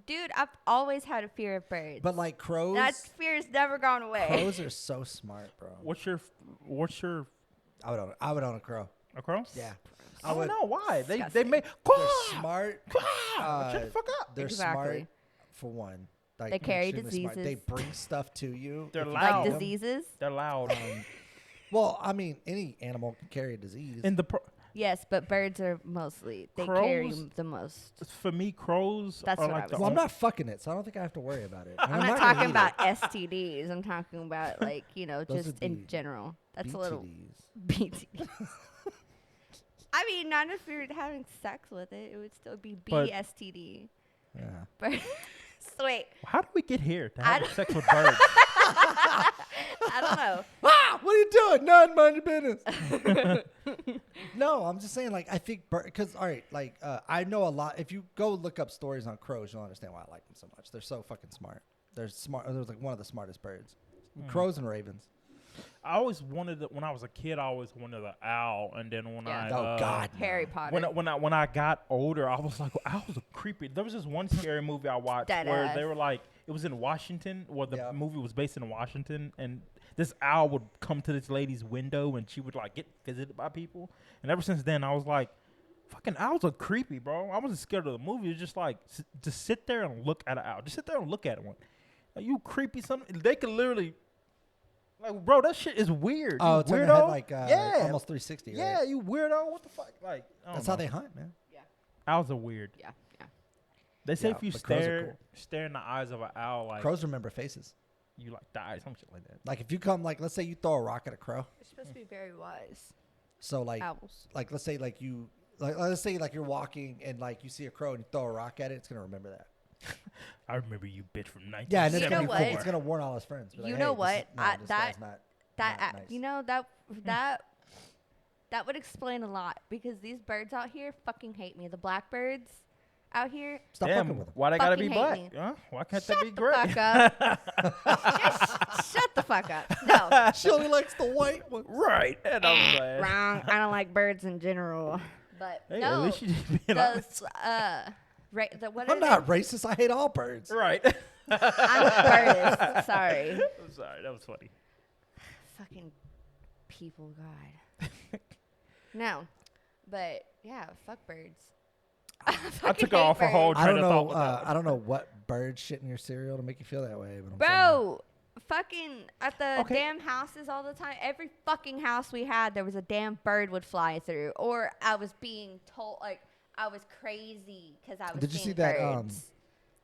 Dude, I've always had a fear of birds. But like crows, That fear's never gone away. crows are so smart, bro. What's your I would own a crow. a crow? Yeah. I don't know why they Disgusting. made They're smart. Shut the fuck up. They're Exactly. smart for one. Like, They carry extremely smart. They diseases. bring stuff to you. They're if you loud. Like feed 'em. diseases? They're loud. Well, I mean, any animal can carry a disease. And Yes, but birds are mostly they carry Crows? the most. for me, crows That's are what I like was the well, I'm only- not fucking it, so I don't think I have to worry about it. I'm not gonna talking eat about it. STDs. I'm talking about like, Those just would in be general. That's a little BTDs. BT. I mean, not if you're having sex with it. It would still be But- BSTD. Yeah. But wait, How do we get here to I have don't- sex with birds? I don't know. Ah, what are you doing? None mind your business. No, I'm just saying, like, I think, because, all right, like, I know a lot. If you go look up stories on crows, you'll understand why I like them so much. They're so fucking smart. They're smart. They're like one of the smartest birds. Crows and ravens. I always wanted when I was a kid. I always wanted an owl, and then when Yeah. I Oh, God. no. Harry Potter. when I got older, I was like, owls are creepy. There was this one scary movie I watched Dead where ass. they were like, it was in Washington, or the Yeah. movie was based in Washington, and this owl would come to this lady's window, and she would like get visited by people. And ever since then, I was like, fucking owls are creepy, bro. I wasn't scared of the movie. It was just like, just sit there and look at an owl. Just sit there and look at one. Like, you creepy something. They can literally. Like, bro, that shit is weird. Oh, you it's in weirdo. the head, like, yeah, almost 360, right? yeah, you weirdo. What the fuck? Like, I don't That's know. how they hunt, man. Owls are weird. Yeah. They say Yeah, if you but crows are stare in the eyes of an owl, like Crows remember faces. you like die, some shit like that. Like, if you come, like, let's say you throw a rock at a crow. You're supposed to be very wise. So, like, Owls. let's say, like, you, like, let's say, like, you're walking and, like, you see a crow and you throw a rock at it, it's going to remember that. I remember you, bitch, from 1974. Yeah, and it's You going know to be cool. what? It's going to warn all his friends. Be like, You hey, know this what? is- no, I- this that- guy's not That not nice. you know that would explain a lot because these birds out here fucking hate me. The blackbirds out here. Stop Damn, fucking with them. why they gotta be Fucking hate black? me. Huh? Why can't Shut they be the gray? fuck up. Just shut the fuck up. No. She only likes the white one. Right. And I was like, Wrong. I don't like birds in general. But hey, no. at least you didn't be like, Those, what I'm are not racist. I hate all birds. right. I'm birdist. Sorry. I'm sorry, that was funny. Fucking people, God. No, but yeah, fuck birds. I took off a whole I train don't of thought know. with that. I don't know what bird shit in your cereal to make you feel that way. But I'm Bro, fucking at the Okay. damn houses all the time. Every fucking house we had, there was a damn bird would fly through. Or I was being told, like, I was crazy because I was Did you seeing see that? birds.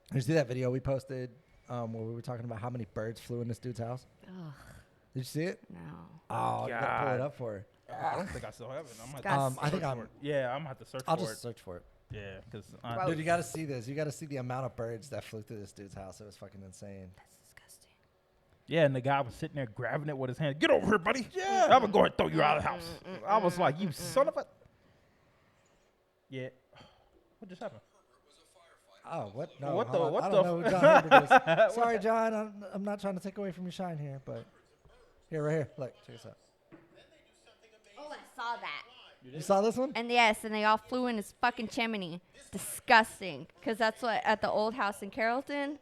Did you see that video we posted where we were talking about how many birds flew in this dude's house? Ugh, Did you see it? no. Oh, you gotta pull it God. up for her. I don't think I still have it. I'm gonna Disgusting. have to I think search I'm. for it. Yeah, I'm gonna have to search I'll for just it. search for it. Yeah, because Gross. Dude, you gotta see this. You gotta see the amount of birds that flew through this dude's house. It was fucking insane. That's disgusting. yeah, and the guy was sitting there grabbing it with his hand. Get over here, buddy. Yeah, I'm gonna go ahead and throw you out of the house. I was like, you son of a. Yeah. What just happened? Oh, what? No, What hold the- on. what I the don't know who John Herbert is. Sorry, John. I'm not trying to take away from your shine here, but here, right here. Look, check this out. Oh, I saw that. You saw this one? And yes, and they all flew in his fucking chimney. Disgusting. Because that's what, at the old house in Carrollton,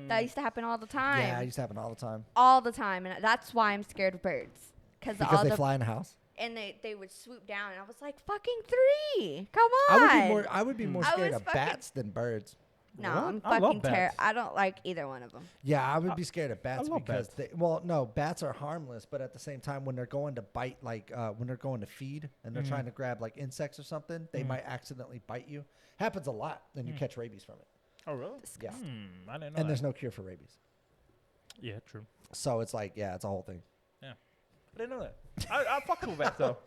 that used to happen all the time. Yeah, it used to happen all the time. All the time. And that's why I'm scared of birds. Because all they the fly in the house. and they would swoop down, and I was like, fucking 3. Come I on. would be more I scared was of fucking- bats than birds. No, What? I'm I love fucking bats. I don't like either one of them. Yeah, I would be scared of bats love because bats. bats are harmless, but at the same time, when they're going to bite, like when they're going to feed and they're trying to grab like insects or something, they might accidentally bite you. Happens a lot, and you catch rabies from it. Oh, really? Yeah, I didn't know and there's that. no cure for rabies, Yeah, true. so it's like it's a whole thing. I didn't know that. I fuck with bats, though.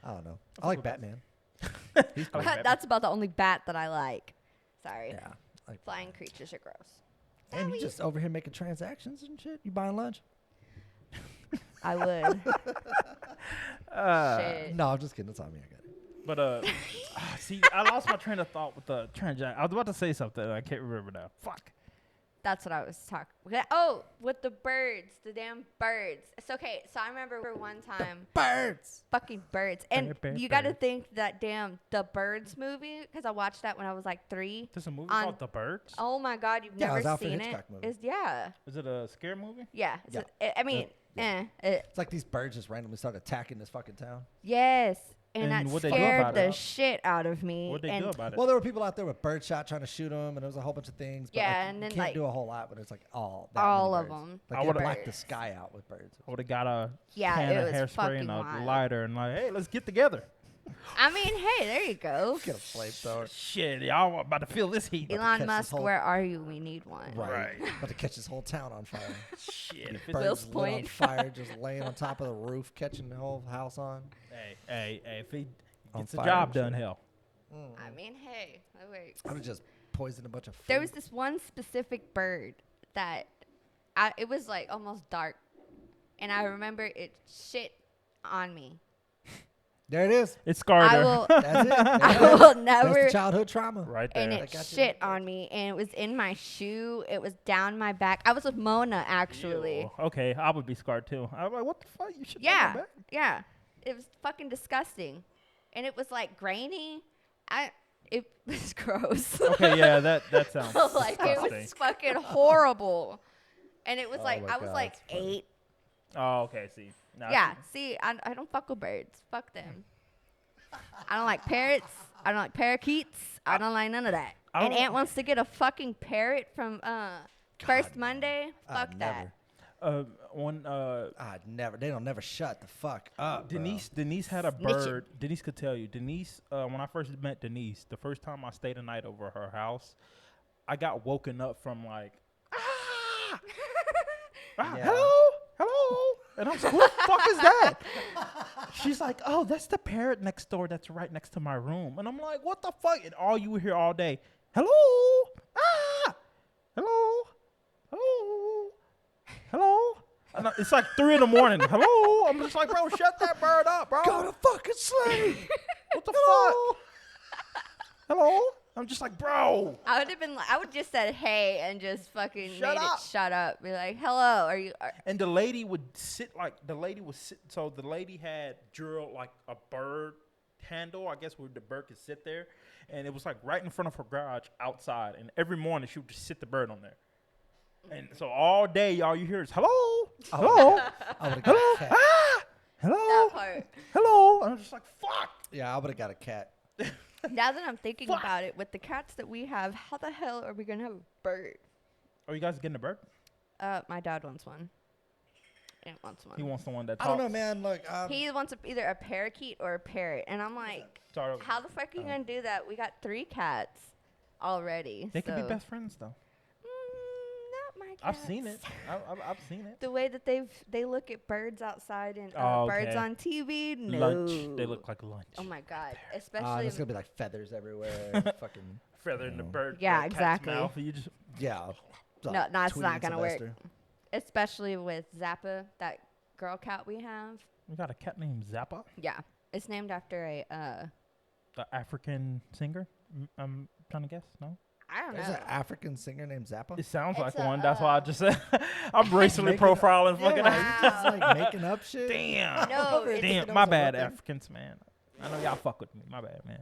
I don't know. I like Batman. He's I cool. like Batman. That's about the only bat that I like. Sorry. Yeah. Like, Flying creatures are gross. damn, you just over here making transactions and shit. You buying lunch? I would. Shit. No, I'm just kidding. It's on me. I got it. But see, I lost my train of thought with the transaction. I was about to say something. I can't remember now. Fuck. That's what I was talking. Oh, with the birds, the damn birds. It's okay. So I remember one time, Birds. fucking birds, and Bird, you got to bird. think that damn the Birds movie because I watched that when I was like 3. There's a movie On- called The Birds. Oh my God, you've Yeah, it never was Alfred seen it? Hitchcock movie. It's yeah, Is it a scare movie? yeah. Yeah. I mean, Yeah. It, It's like these birds just randomly start attacking this fucking town. yes, and And that what'd they do scared about the it? shit out of me. What'd they and do about it? Well, there were people out there with birdshot trying to shoot them, and there was a whole bunch of things. But Yeah, like, and you then, can't like, do a whole lot, but it's like all all many of birds. them. Like I they would've- blacked the Birds. sky out with birds. I would have got a Yeah, can it of was hairspray and a fucking wild. lighter and like, hey, let's get together. I mean, hey, there you go. Get a flamethrower. Shit, y'all about to feel this heat. catch Elon this Musk, whole- where are you? We need one. Right. About to catch this whole town on fire. Shit. If it's Will's Birds lit on Point. fire, just laying on top of the roof, catching the whole house on. hey, if he On gets the fire job and done, shit. hell. I mean, hey, that works. I would just poison a bunch of food. There was this one specific bird that it was like almost dark, and I remember it shit on me. There it is. It scarred I her. will, That's it. I There it is. will That's never. the childhood trauma. right there. And I it got you. shit on me, and it was in my shoe. It was down my back. I was with Mona actually. Ew. Okay, I would be scarred too. I'm like, what the fuck? You should Yeah, yeah. It was fucking disgusting, and it was like grainy. It was gross. Okay, yeah, that sounds like it disgusting. was fucking horrible. And it was Oh like my I was God, like that's funny. 8. Oh, okay. See, now I Yeah. see. See, I don't fuck with birds. Fuck them. I don't like parrots. I don't like parakeets. I don't like none of that. I And don't- Aunt wants to get a fucking parrot from First Monday. Fuck that. Never. When Never. They don't never shut the fuck up. bro. Denise had a Snitching. bird. Denise could tell you. Denise, when I first met Denise, the first time I stayed a night over her house, I got woken up from like, Yeah. hello, and I'm like, who the fuck is that? She's like, oh, that's the parrot next door that's right next to my room, and I'm like, what the fuck? And all you would hear all day, hello, hello. And it's like 3 a.m. Hello, I'm just like, bro, shut that bird up, bro. Go to fucking sleep. What the fuck? Hello? I'm just like, bro. I would have been like, I would just said hey and just fucking Shut made up. it shut up. Be like, hello, are you? And the lady would sit so the lady had drilled like a bird handle, I guess, where the bird could sit there. And it was like right in front of her garage outside. And every morning she would just sit the bird on there. And so all day, all you hear is hello, I hello, would have got a cat. hello, That part. hello. And I'm just like, fuck. Yeah, I would have got a cat. Now that I'm thinking about it, with the cats that we have, how the hell are we gonna have a bird? Are you guys getting a bird? My dad wants one. Aunt wants one. He wants the one that I talks. don't know, man. Look, He wants either a parakeet or a parrot, and I'm like, Sorry. how the fuck are you gonna do that? We got 3 cats already. They could be so- best friends though. Not my I've cats. seen it. I've seen it. The way that they look at birds outside and Oh, birds okay. on TV. No. Lunch. They look like lunch. Oh my god! Especially. there's gonna be like feathers everywhere. Fucking Feather in the bird. Yeah, cat's exactly. Mouth. You just yeah. No, it's Tweety not and gonna work. Sylvester. Especially with Zappa, that girl cat we have. we got a cat named Zappa, Yeah, it's named after a. the African singer. I'm trying to guess. No. I don't There's know. an African singer named Zappa. It sounds It's like a, one. That's why I just said I'm racially Making- profiling. Yeah, Fucking. you just like making up shit. Damn. No, it's- Damn. My bad, Africans, man. I know y'all fuck with me. My bad, man.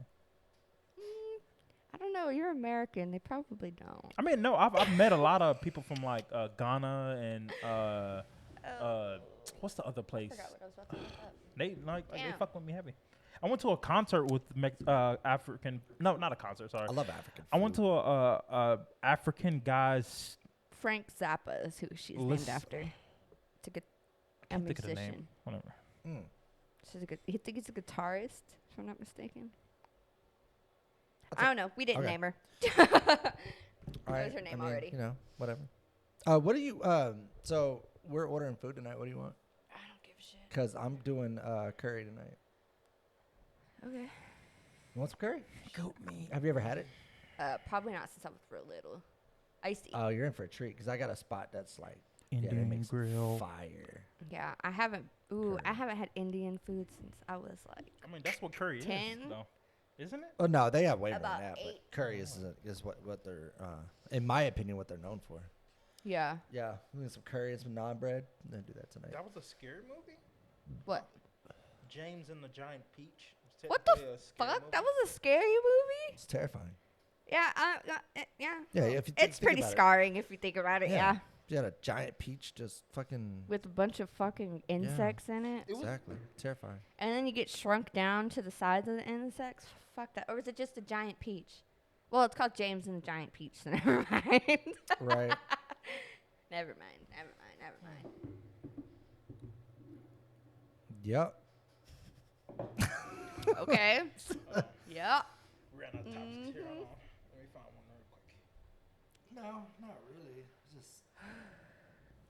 I don't know. You're American. They probably don't. I mean, no, I've met a lot of people from like Ghana and what's the other place? I forgot what I was about to look up. They they Damn. fuck with me heavy. I went to a concert with African. No, not a concert. Sorry. I love African. I went food. to a African guy's. Frank Zappa is who she's List- named after. It's a good a Can't think of the name. musician. Whatever. Mm. She's a good. I think he's a guitarist, if I'm not mistaken. That's I don't know. We didn't okay. name her. All That right. was her name I mean, already. You know, whatever. What do you? So we're ordering food tonight. What do you want? I don't give a shit. Cause I'm doing curry tonight. Okay. You want some curry? Goat meat. Have you ever had it? Probably not since I was real little. I used to eat. Oh, you're in for a treat. Cause I got a spot that's like Indian it makes grill. fire. Yeah, I haven't. Ooh, Curry. I haven't had Indian food since I was like. I mean, that's what curry is, 10? though, isn't it? Oh no, they have way About more than that. 8. But curry is what they're in my opinion what they're known for. Yeah. Yeah, we need some curry and some naan bread. I'm gonna do that tonight. That was a scary movie. What? James and the Giant Peach. It's What the technically a scary Fuck! movie. That was a scary movie. It's terrifying. Yeah. Yeah. Yeah, if you It's think pretty about it. scarring if you think about it. Yeah. You had a giant peach just fucking With a bunch of fucking insects in it. exactly terrifying. And then you get shrunk down to the size of the insects. Fuck that. Or is it just a giant peach? Well, it's called James and the Giant Peach, so never mind. Right. Never mind. Yep. Okay. Yeah. Ran out of topics here. Hold on. Let me find one real quick. No, not really. Just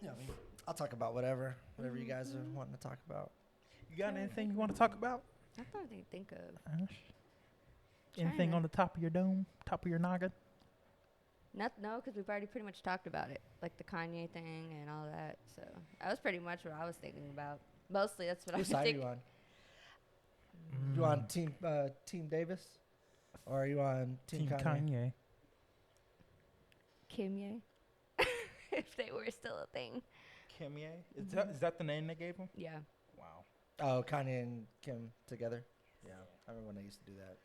I mean, I'll talk about whatever you guys are wanting to talk about. You got anything you want to talk about, That's not anything to think of. Ash? Anything Tryna. on the top of your dome, top of your noggin? No, because we've already pretty much talked about it, like the Kanye thing and all that. So that was pretty much what I was thinking about. Mostly, that's what I Whose was side are thinking. you on? You on Team Davis, or are you on Team Kanye? Kanye. Kimye, if they were still a thing. Kimye? Is that the name they gave him? Yeah. Wow. Oh, Kanye and Kim together. Yeah, I remember when they used to do that.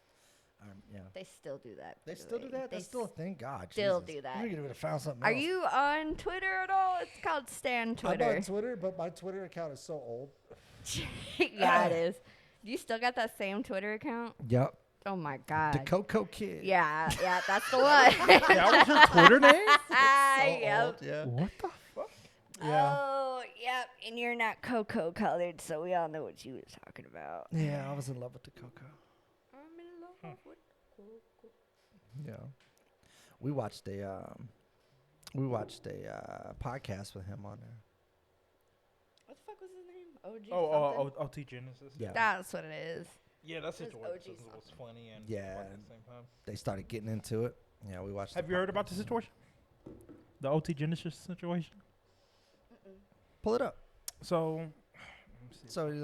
Yeah. They still do that. They by the still do way. that. They That's still a thing. God, still Jesus. do that. You would have found something Are else. you on Twitter at all? It's called Stan I'm Twitter. on Twitter, but my Twitter account is so old. Yeah, it is. You still got that same Twitter account? Yep. Oh my god. The Coco Kid. Yeah, that's the one. That was your Twitter name? So Yep. old, yeah. What the fuck? Yeah. Oh, yep. And you're not cocoa colored, so we all know what you was talking about. Yeah, I was in love with the Coco. I'm in love with cocoa. Yeah. We watched a podcast with him on there. What the fuck was his name? OG something? OT Genesis. Yeah. That's what it is. Yeah, that's It was situation. OG It was something. funny and Yeah. funny at the same time. They started getting into it. Yeah, we watched. Have you heard about the situation? The OT Genesis situation? Pull it up. So, let me see. So you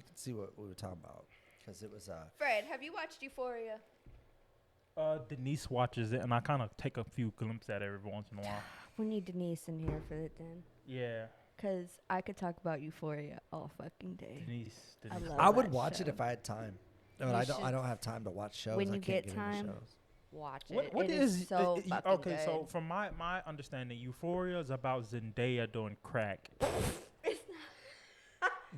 can see what we were talking about, because it was Fred, have you watched Euphoria? Denise watches it, and I kind of take a few glimpses at it every once in a while. We need Denise in here for it then. Yeah, Because I could talk about Euphoria all fucking day. Denise. I love I would that watch it show. if I had time. But You I should. don't have time to watch shows. When I you can't get get into time, shows. watch it. What It is so fucking okay? good. So from my understanding, Euphoria is about Zendaya doing crack,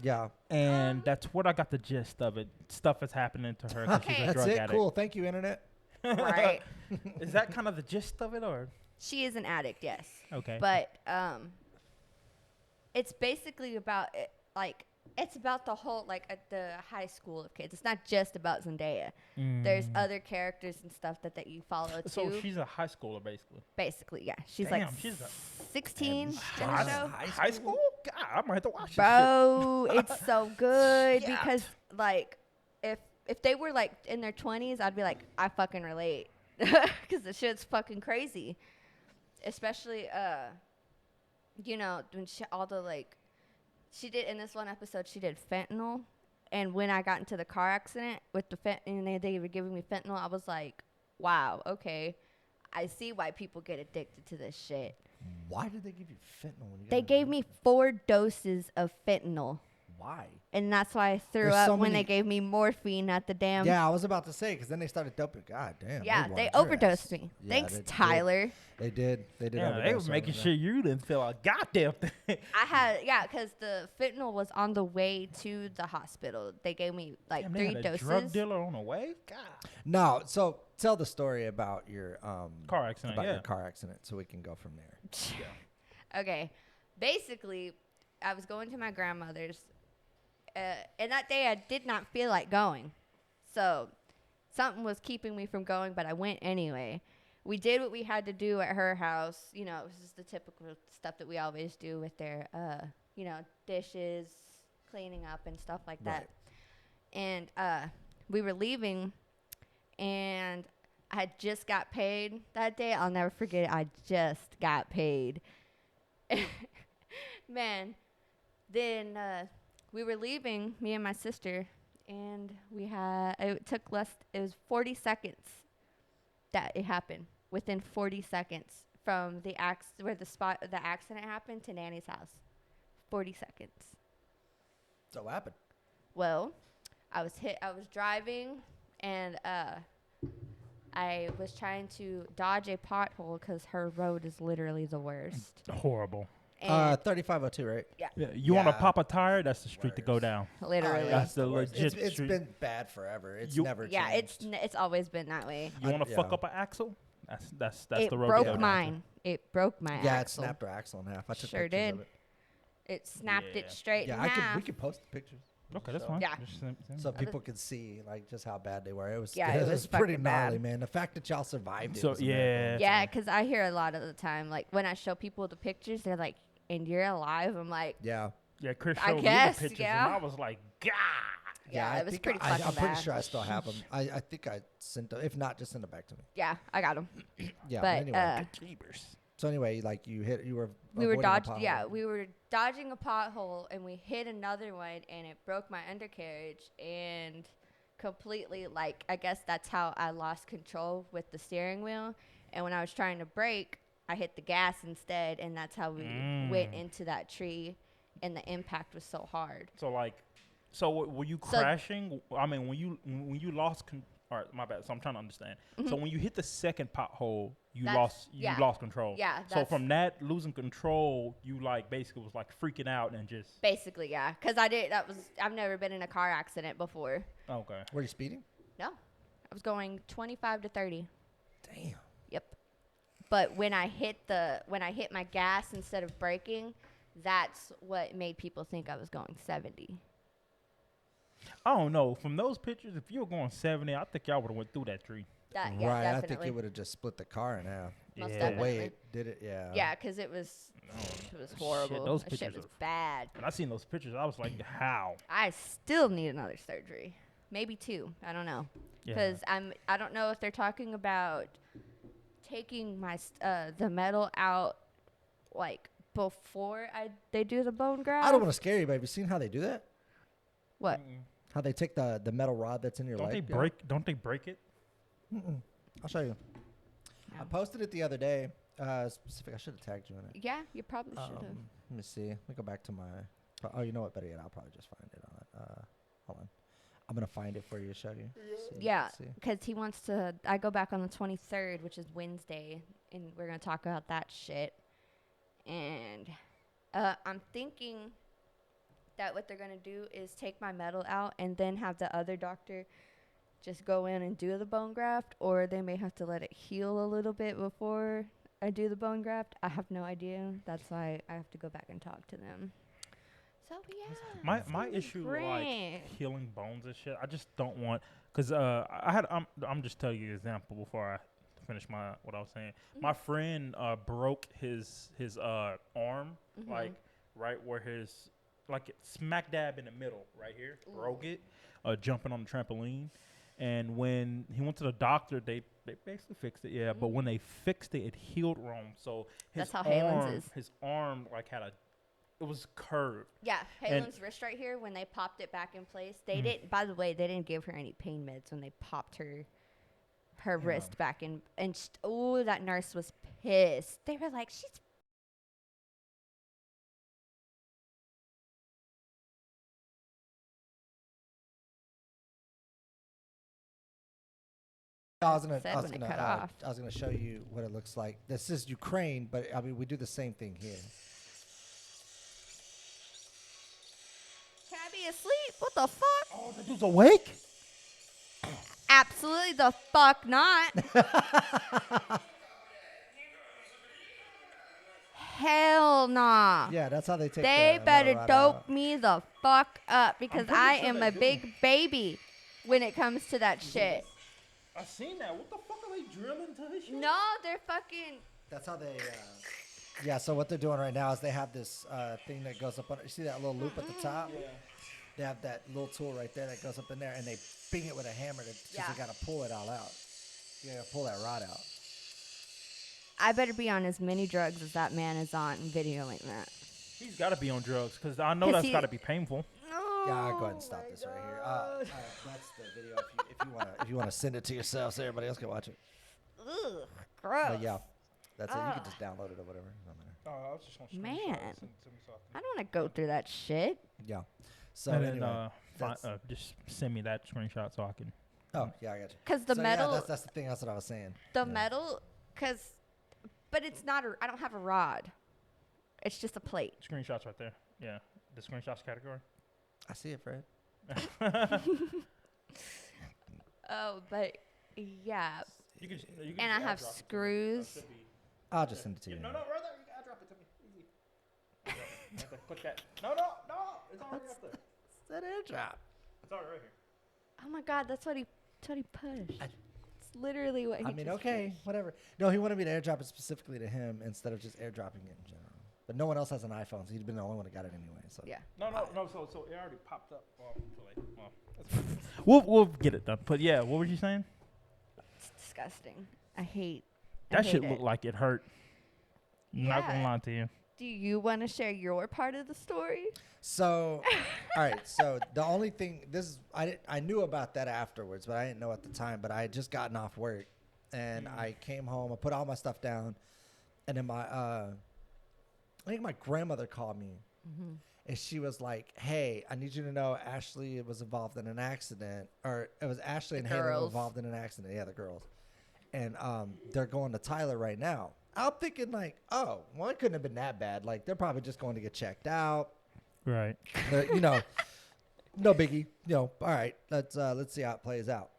Yeah. and that's what I got the gist of it. Stuff is happening to her 'cause she's Okay. a That's drug it. addict. Cool. Thank you, internet. Right. Is that kind of the gist of it, or She is an addict, yes. okay? But it's basically about it, like it's about the whole the high school of kids. It's not just about Zendaya. There's other characters and stuff that you follow So too. she's a high schooler, basically. Basically, yeah. She's Damn, like she's a 16 in the High- show. High school? God, I might have to watch this shit. Bro, it's so good Shit. because like if they were like in their 20s, I'd be like, I fucking relate because the shit's fucking crazy. Especially you know, when she did in this one episode, she did fentanyl, and when I got into the car accident with the and they were giving me fentanyl, I was like, wow, okay, I see why people get addicted to this shit. Why did they give you fentanyl when you got They in gave the- me 4 doses of fentanyl. Why? And that's why I threw There's up so when many- they gave me morphine at the damn. Yeah, I was about to say because then they started doping. God damn. Yeah, wanted they your overdosed ass. me. Yeah, Thanks, they did. Tyler. They did. They did. Yeah, they were overdose on making it, sure you didn't feel a goddamn thing. I had, because the fentanyl was on the way to the hospital. They gave me like Damn, they 3 had a doses. drug dealer on the way. God. No, so tell the story about your Car accident. about Yeah. your car accident, so we can go from there. Okay. Basically, I was going to my grandmother's, and that day I did not feel like going. So something was keeping me from going, but I went anyway. We did what we had to do at her house. You know, it was just the typical stuff that we always do with their, you know, dishes, cleaning up and stuff like that. And we were leaving, and I had just got paid that day. I'll never forget it. I just got paid. Man, then we were leaving, me and my sister, and it was 40 seconds that it happened. Within 40 seconds from the the accident happened to Nanny's house. 40 seconds. So what happened? Well, I was driving, and I was trying to dodge a pothole because her road is literally the worst. Horrible. And 3502, right? Yeah, you want to Yeah. pop a tire? That's the street to go Worst. down. literally. yeah. That's the Worst. legit It's street. been bad forever. It's You- never Yeah, changed. it's always been that way. You want to fuck yeah. up an axle? That's It the road. broke to go down to. mine. It broke my Yeah, axle. it snapped her axle in half. I took Sure pictures did. of it. It snapped Yeah. it straight Yeah, in half. we could post the pictures Okay, that's So- fine. Yeah. Just send so it. people could see like just how bad they were. It was Yeah, it was pretty fucking gnarly, bad. man. The fact that y'all survived it So, was a miracle. Yeah, because I hear a lot of the time, like when I show people the pictures, they're like, "And you're alive?" I'm like, Yeah. Yeah, Chris I showed me guess, the pictures, yeah. and I was like, God. Yeah, it was pretty fucking I'm pretty bad. sure I still have them. I think I sent them. If not, just send them back to me. "Yeah, I got them." Yeah. But anyway. Jeebers. So anyway, like you were we were avoiding a dodging. pothole. Yeah, we were dodging a pothole, and we hit another one, and it broke my undercarriage, and completely like I guess that's how I lost control with the steering wheel. And when I was trying to brake, I hit the gas instead, and that's how we went into that tree, and the impact was so hard. So were you So- crashing? I mean, when you lost. All right, my bad. So I'm trying to understand. So when you hit the second pothole, you That's- lost control. Yeah, So that's- from that losing control, you like basically was like freaking out and just Basically, yeah, because I've never been in a car accident before. okay. Were you speeding? No, I was going 25 to 30. Damn. Yep. But when I hit my gas instead of braking, that's what made people think I was going 70. I don't know. From those pictures, if you were going 70, I think y'all would have went through that tree. Yeah, right. I think definitely. it would have just split the car in half. Most Yeah. The way definitely. it did it, yeah. Yeah, because it was horrible. those That shit pictures was are- bad. When I seen those pictures, I was like, how? I still need another surgery, maybe 2. I don't know, Yeah. because I don't know if they're talking about taking the metal out like before they do the bone graft. I don't want to scare you, but have you seen how they do that? What? How they take the metal rod that's in your Don't leg? they break? Don't they break it? I'll show you. I No. posted it the other day. Specific. I should have tagged you in it. Yeah, you probably should have. Let me see. Let me go back to my. Oh, you know what? Better yet, I'll probably just find it on it. Hold I'm gonna find it for you to show you. Yeah, because he wants to. I go back on the 23rd, which is Wednesday, and we're gonna talk about that shit. And I'm thinking that what they're gonna do is take my metal out and then have the other doctor just go in and do the bone graft, or they may have to let it heal a little bit before I do the bone graft. I have no idea. That's why I have to go back and talk to them. So yeah, My issue with, like healing bones and shit, I just don't want, cause I'm just telling you an example before I finish what I was saying. My friend broke his arm, like right where like smack dab in the middle, right here, broke it, jumping on the trampoline. And when he went to the doctor, they basically fixed it, yeah. But when they fixed it, it healed wrong. So that's how Halen's is. His arm like it was curved. Yeah, Halen's wrist right here, when they popped it back in place, they didn't. By the way, they didn't give her any pain meds when they popped her wrist back in. And that nurse was pissed. They were like, she's. I was gonna show you what it looks like. This is Ukraine, but I mean we do the same thing here. Can I be asleep? What the fuck? Oh, that dude's awake? Absolutely the fuck not. Hell nah. Yeah, that's how they take. They better dope me the fuck up because I am a big baby when it comes to that shit. I seen that. What the fuck are they drilling to this shit? No, they're fucking. That's how they. Yeah. So what they're doing right now is they have this thing that goes up on. You see that little loop at the top? Yeah. They have that little tool right there that goes up in there, and they bing it with a hammer. They gotta pull it all out. You gotta pull that rod out. I better be on as many drugs as that man is on videoing that. He's got to be on drugs because I know that's got to be painful. Yeah, I'll go ahead and stop this right here. That's the video. If you wanna send it to yourself, so everybody else can watch it. Ugh, gross. But yeah, that's it. You can just download it or whatever. Oh, I was just gonna man, I don't want to go through that shit. Yeah. So and anyway, then, just send me that screenshot so I can. Oh yeah, I got you. Because the metal. Yeah, that's the thing. That's what I was saying. The metal, but it's not. I don't have a rod. It's just a plate. Screenshots right there. Yeah, the screenshots category. I see it, Fred. Oh, but yeah. You can and I have screws. I'll just send it to you. No, right there. You can drop it to me. Easy. Click that. No. It's already up there. It's that airdrop. It's already right here. Oh my God, that's what he pushed. It's literally what he. I mean, okay, whatever. No, he wanted me to airdrop it specifically to him instead of just airdropping it in general. But no one else has an iPhone, so he'd been the only one that got it anyway. So yeah. No. So it already popped up. We'll get it done. But yeah, what were you saying? It's disgusting. I hate that shit. it. Looked like it hurt. Not gonna lie to you. Do you want to share your part of the story? So, all right. So the only thing I knew about that afterwards, but I didn't know at the time. But I had just gotten off work, and I came home. I put all my stuff down, and then I think my grandmother called me, and she was like, "Hey, I need you to know Ashley was involved in an accident, or it was Ashley and Halen involved in an accident. Yeah, the girls, and they're going to Tyler right now." I'm thinking like, oh, well, it couldn't have been that bad. Like they're probably just going to get checked out. Right. No biggie. All right, let's see how it plays out.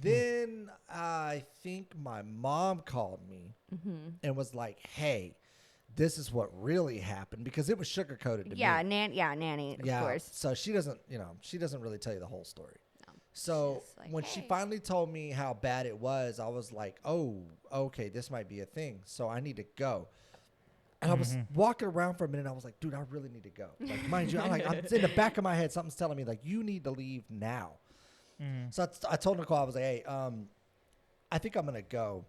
Then I think my mom called me and was like, "Hey, this is what really happened," because it was sugar coated to me. Nanny, of course. So she doesn't really tell you the whole story. No. So like, when she finally told me how bad it was, I was like, "Oh, okay, this might be a thing. So I need to go." And I was walking around for a minute. And I was like, "Dude, I really need to go." Like, mind you, I'm in the back of my head, something's telling me like, "You need to leave now." So I told Nicole, I was like, "Hey, I think I'm gonna go,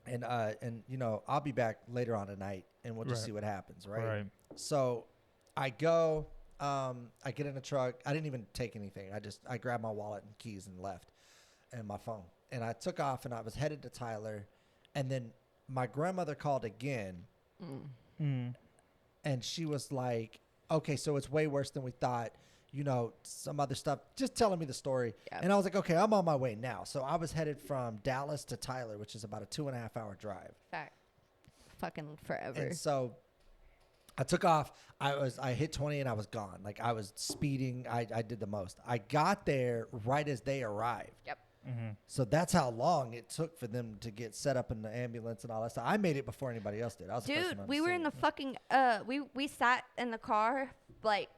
and I'll be back later on tonight, and we'll just see what happens, right?" So I go, I get in the truck. I didn't even take anything. I grabbed my wallet and keys and left, and my phone, and I took off, and I was headed to Tyler, and then my grandmother called again, and she was like, "Okay, so it's way worse than we thought. some other stuff, just telling me the story. Yep. And I was like, okay, I'm on my way now. So I was headed from Dallas to Tyler, which is about a 2.5 hour drive. Fact. Fucking forever. And so I took off. I hit 20 and I was gone. Like I was speeding. I did the most. I got there right as they arrived. Yep. Mm-hmm. So that's how long it took for them to get set up in the ambulance and all that stuff. I made it before anybody else did. I was the first Dude, one on we were scene. in the fucking we sat in the car like,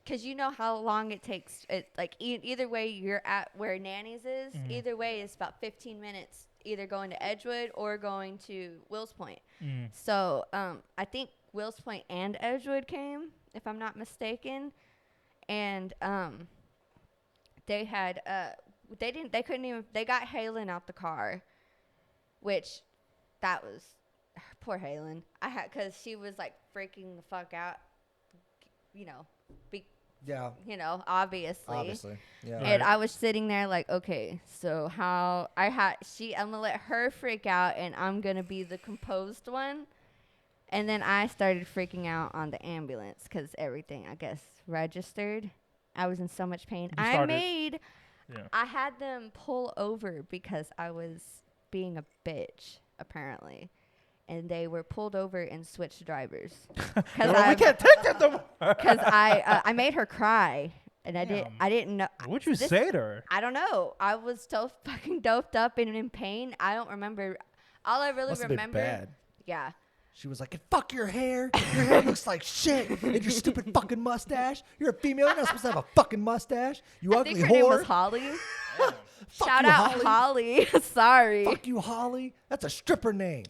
cause you know how long it takes. Like either way you're at where Nanny's is. Mhm. Either way it's about 15 minutes. Either going to Edgewood or going to Wills Point. Mm. So I think Wills Point and Edgewood came, if I'm not mistaken, and they had they got Halen out the car, which that was poor Halen. Cause she was like freaking the fuck out, Yeah, obviously. Yeah. And Right. I was sitting there like, okay, so how I'm gonna let her freak out and I'm gonna be the composed one. And then I started freaking out on the ambulance because everything, I guess, registered. I was in so much pain. You started- I had them pull over because I was being a bitch, apparently. And they were pulled over and switched drivers. Well, we can't take that no more. Because I made her cry. And I Damn. didn't know. What'd you say to her? I don't know. I was so fucking doped up and in pain. I don't remember. All I really Must have remember. been bad. Yeah. She was like, fuck your hair. Your hair looks like shit. And your stupid fucking mustache. You're a female. You're not supposed to have a fucking mustache. You I ugly think her name was whore. Holly. Fuck Shout you, out Holly. Sorry. Fuck you, Holly. That's a stripper name.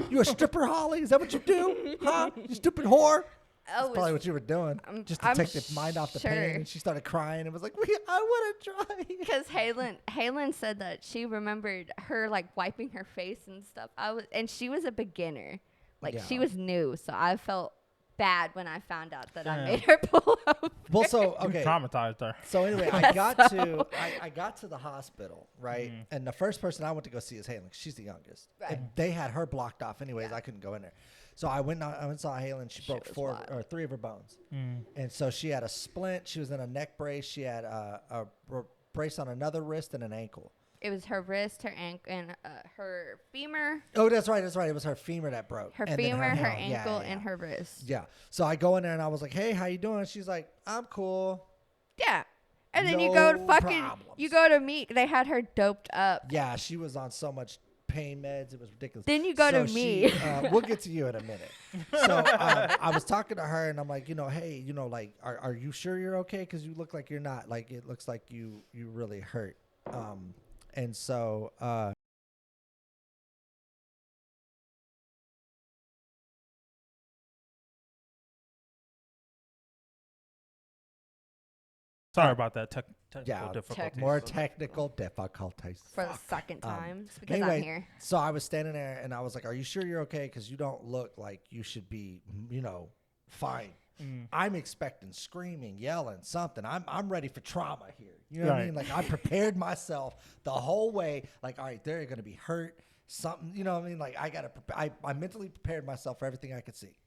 You a stripper, Holly? Is that what you do? Huh? You stupid whore? That's Oh, probably what you were doing. Just to I'm take the mind off the pain. sure. And she started crying and was like, I want to try. because Halen said that she remembered her like wiping her face and stuff. And she was a beginner. Like she Yeah. was new, so I felt bad when I found out that I Damn. made her pull over. Well, so, You okay. traumatized her. So anyway, I got to the hospital, right? Mhm. And the first person I went to go see is Halen. She's the youngest. Right. And they had her blocked off anyways. I couldn't go in there. So I went and saw Halen. She broke Shit was wild. 3 of her bones. Mm. And so she had a splint. She was in a neck brace. She had a brace on another wrist and an ankle. It was her wrist, her ankle, and her femur. Oh, that's right. It was her femur that broke. Her And then femur, her hand. Yeah, ankle, yeah. and her wrist. Yeah. So I go in there and I was like, hey, how you doing? She's like, I'm cool. Yeah. And then you go to No fucking, problems. you go to meet. They had her doped up. Yeah, she was on so much pain meds. It was ridiculous. Then you go to me. We'll get to you in a minute. So I was talking to her and I'm like, hey, like, are you sure you're okay? Because you look like you're not. Like, it looks like you really hurt. And so Sorry about that technical yeah, difficulties. more technical difficulties. For the second time. It's because Anyway, I'm here. so I was standing there and I was like, are you sure you're okay? Because you don't look like you should be, fine. Mm. I'm expecting screaming, yelling, something. I'm ready for trauma here. You know what I Right. mean? Like I prepared myself the whole way. Like, all right, they're gonna be hurt. Something, you know what I mean? Like I mentally prepared myself for everything I could see.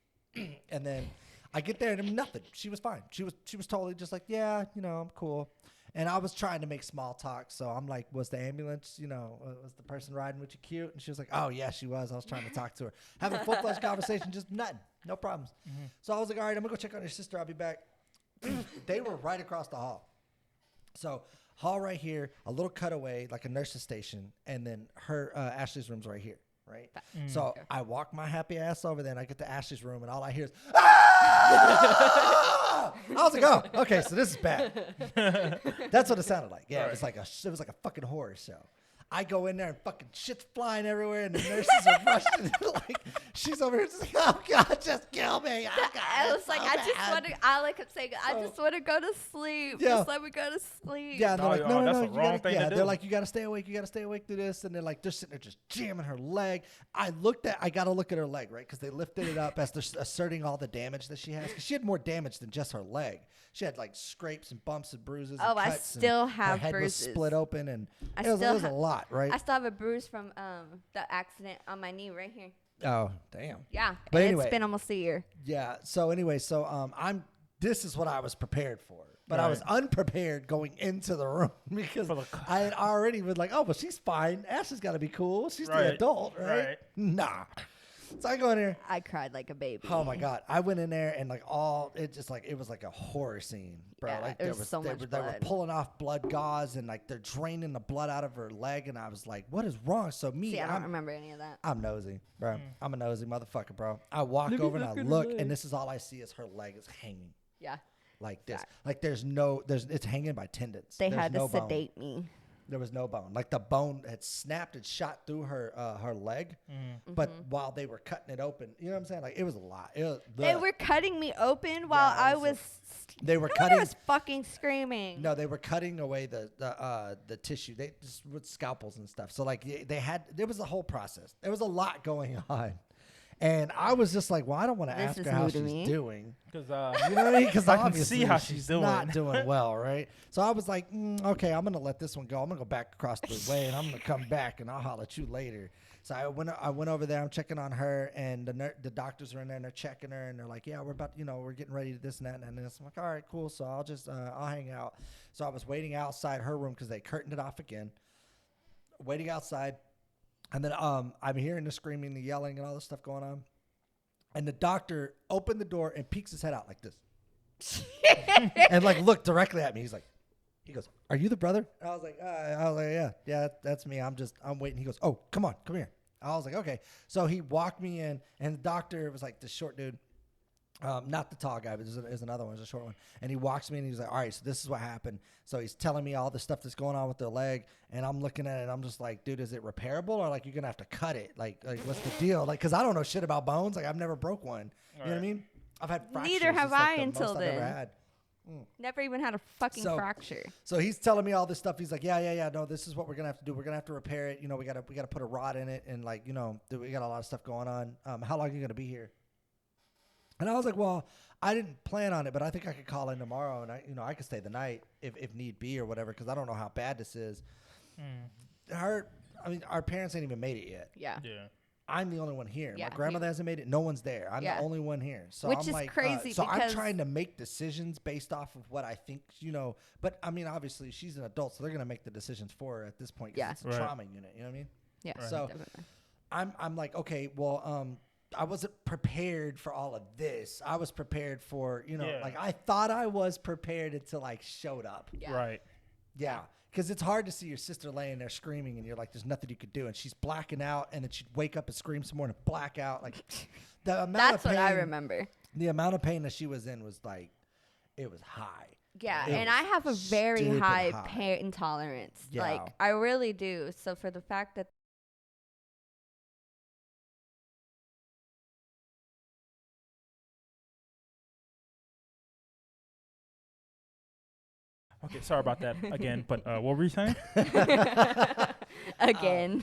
And then I get there and nothing. She was fine. She was totally just like, yeah, I'm cool. And I was trying to make small talk. So I'm like, was the ambulance, was the person riding with you cute? And she was like, oh, yeah, she was. I was trying to talk to her. Having a full-fledged conversation, just nothing. No problems. Mm-hmm. So I was like, all right, I'm going to go check on your sister. I'll be back. They were right across the hall. So hall right here, a little cutaway, like a nurse's station. And then her, Ashley's room's right here. Right. Mm. So I walk my happy ass over there and I get to Ashley's room and all I hear is, ah! I was like, oh, okay, so this is bad. That's what it sounded like. Yeah, Right. it was like a fucking horror show. I go in there and fucking shit's flying everywhere and the nurses are rushing. Like, she's over here just like, oh God, just kill me. Oh, God, I was it's like, so I just bad." want to, I like kept saying, I So- just want to go to sleep. Yeah. Just let me go to sleep. Yeah, and they're Oh, like, yeah, no, that's the you wrong gotta, thing to yeah, do. they're like, you gotta stay awake through this, and they're like, they're sitting there just jamming her leg. I gotta look at her leg, right, because they lifted it up as they're asserting all the damage that she has. 'Cause she had more damage than just her leg. She had like scrapes and bumps and bruises. Oh, and I cuts, and still her have head bruises. was split open, and I it was still a lot, right? I still have a bruise from the accident on my knee right here. Oh, damn. Yeah. But and anyway. it's been almost a year. Yeah. So anyway, I'm this is what I was prepared for. But I was unprepared going into the room because I had already been like, oh, well, she's fine. Ashley's got to be cool. She's the adult, right? Nah. So I go in there. I cried like a baby. Oh my God. I went in there and like it was like a horror scene, bro. Yeah, like there was so much they blood. were pulling off blood gauze and like they're draining the blood out of her leg. And I was like, what is wrong? So See, I don't remember any of that. I'm nosy, bro. I'm a nosy motherfucker, bro. I walk over and I look and this is all I see is her leg is hanging. Yeah. Like this. Like it's hanging by tendons. They There's had to no bone. sedate me. There was no bone. Like the bone had snapped and shot through her leg. But while they were cutting it open, you know what I'm saying? Like it was a lot. They were cutting me open while I was. They were cutting. I was fucking screaming. No, they were cutting away the tissue. They just with scalpels and stuff. So like there was a whole process. There was a lot going on. And I was just like, well, I don't want to ask her how she's doing. Because you know what I mean? Because I can see how she's doing. Not doing well, right? So I was like, okay, I'm going to let this one go. I'm going to go back across the way, and I'm going to come back, and I'll holler at you later. So I went over there. I'm checking on her, and the doctors are in there, and they're checking her, and they're like, yeah, we're getting ready to this and that and this. I'm like, all right, cool. So I'll just I'll hang out. So I was waiting outside her room because they curtained it off again. Waiting outside. And then I'm hearing the screaming, the yelling, and all this stuff going on. And the doctor opened the door and peeks his head out like this. And like looked directly at me. He goes, are you the brother? And I was like, yeah, that's me. I'm waiting. He goes, oh, come here. I was like, okay. So he walked me in, and the doctor was like this short dude. Not the tall guy, but there's another one. There's a short one. And he walks me and he's like, all right, so this is what happened. So he's telling me all the stuff that's going on with their leg. And I'm looking at it and I'm just like, dude, is it repairable or like you're going to have to cut it? Like what's the deal? Like, cause I don't know shit about bones. Like I've never broke one. You know what I mean? I've had fractures. Neither have like I the until most then. I've ever had. Never even had a fucking fracture. So he's telling me all this stuff. He's like, yeah. No, this is what we're going to have to do. We're going to have to repair it. You know, we got to put a rod in it. And like, you know, we got a lot of stuff going on. How long are you going to be here? And I was like, well, I didn't plan on it, but I think I could call in tomorrow, and I could stay the night if need be or whatever, because I don't know how bad this is. Our parents ain't even made it yet. Yeah. I'm the only one here. Yeah, My grandmother hasn't made it. No one's there. I'm the only one here. So Which I'm is like, crazy. So I'm because trying to make decisions based off of what I think, But I mean, obviously, she's an adult, so they're gonna make the decisions for her at this point. Yeah. It's a trauma unit. You know what I mean? Yeah. So definitely. I'm like, okay, well, I wasn't prepared for all of this. I was prepared for, like I thought I was prepared until I showed up. Yeah. Right. Yeah. Because it's hard to see your sister laying there screaming and you're like, there's nothing you could do. And she's blacking out and then she'd wake up and scream some more and black out. Like the amount That's of pain, what I remember. The amount of pain that she was in was like, it was high. Yeah. It And was I have a very stupid high high. pain tolerance. Yeah. Like I really do. So for the fact that Okay, sorry about that again, but what were you saying? again,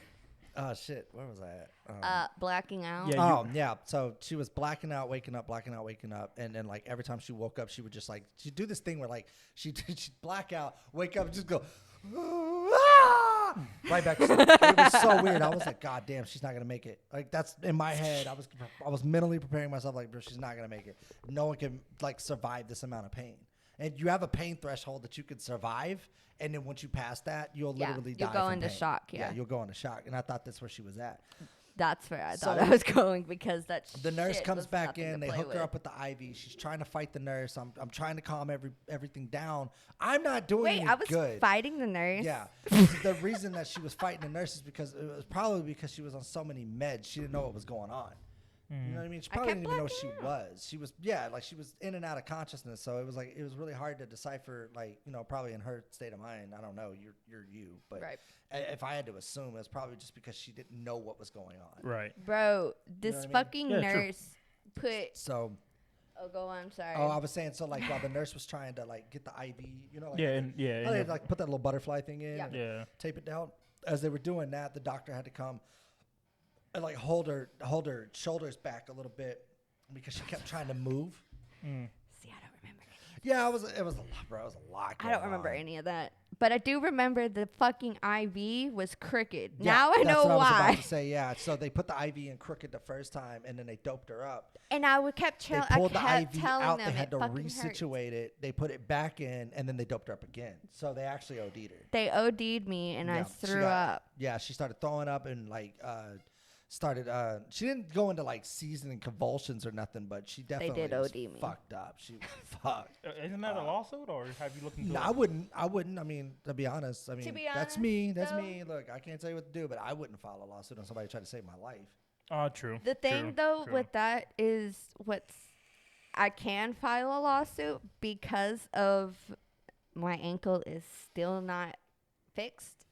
Oh, shit. Where was I at? blacking out. Yeah. Yeah. So she was blacking out, waking up, blacking out, waking up. And then, like, every time she woke up, she would just, like, she'd do this thing where, like, she'd black out, wake up, and just go, ah! Right back to sleep. It was so weird. I was like, God damn, she's not going to make it. Like, that's in my head. I was mentally preparing myself, like, bro, she's not going to make it. No one can, like, survive this amount of pain. And you have a pain threshold that you can survive. And then once you pass that, you'll literally die. You'll go from into pain. shock. Yeah. You'll go into shock. And I thought that's where she was at. That's where I thought So I was going because The nurse shit comes was back nothing in. to They play hook with. her up with the IV. She's trying to fight the nurse. I'm trying to calm everything down. I'm not doing Wait, any I was good. fighting the nurse. Yeah. The reason that she was fighting the nurse is because it was probably because she was on so many meds. She didn't know what was going on. You know what I mean? She probably kept didn't even know she blacking out. was. She was, like she was in and out of consciousness. So it was really hard to decipher, like, probably in her state of mind. I don't know. You're you. But Right. if I had to assume, it's probably just because she didn't know what was going on. Right. Bro, this what I mean? fucking Yeah, true. nurse put. So, Oh, go on. Sorry. I was saying, so like while the nurse was trying to like get the IV, like Yeah, and yeah, how they like put that little butterfly thing in, Yeah. and yeah. tape it down. As they were doing that, the doctor had to come and like hold her shoulders back a little bit because she kept trying to move. See, I don't remember. Yeah, it was a lot, bro. It was a lot. I don't remember on. any of that. But I do remember the fucking IV was crooked. Yeah, now I that's know what I was why. about to say. Yeah, so they put the IV in crooked the first time, and then they doped her up. And I would They I pulled the kept IV telling out. them They had it to fucking hurts. resituate it. They put it back in, and then they doped her up again. So they actually OD'd her. They OD'd me, and I Yeah, threw up. Yeah, she started throwing up and like she didn't go into like seasoning convulsions or nothing, but she definitely did was OD me. fucked up. She was fucked. Isn't that a lawsuit, or have you looked into No, it? I wouldn't. I mean, to be honest, be that's honest, me. That's though- me. Look, I can't tell you what to do, but I wouldn't file a lawsuit on somebody trying to save my life. True. The thing, true, though, true. with that is I can file a lawsuit because of my ankle is still not fixed.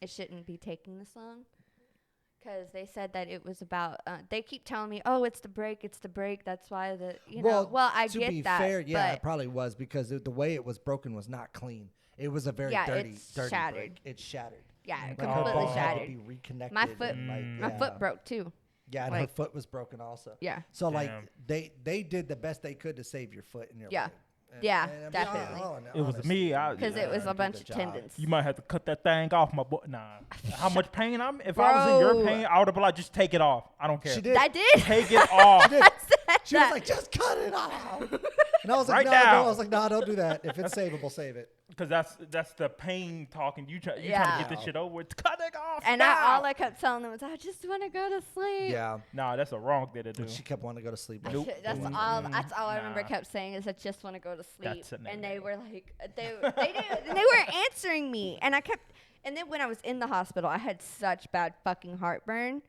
It shouldn't be taking this long. Because they said that it was about, they keep telling me, oh, it's the break. That's why I to get be that. fair, yeah, but it probably was because the way it was broken was not clean. It was a very dirty, it's dirty shattered. break. It shattered. Yeah, Like Like her completely bone had to shattered. be reconnected. My foot, and, like, my yeah. foot broke too. Yeah, and her like- foot was broken also. Yeah. So like Damn. they did the best they could to save your foot and your Yeah. leg. And- Yeah, and I mean, definitely. It was me, Because it was did a bunch the of job. tendons. You might have to cut that thing off, my boy. Nah. How much pain I'm? If I was in your Bro. pain, I would have been like, just take it off. I don't care. She did. I did. Take it off. She was like, just cut it off. And I was like, Right no, now. I was like, no, don't do that. If it's savable, save it. Because that's the pain talking. You trying to Yeah. get this shit over with. Cut it off. And now. all I kept telling them was, I just want to go to sleep. Yeah. Nah, that's a wrong thing to do. But she kept wanting to go to sleep. Nope. That's Mm, all. That's all I remember nah. kept saying is I just want to go to sleep. That's a And they no-no. were like, they didn't, and they weren't answering me. And I kept. And then when I was in the hospital, I had such bad fucking heartburn.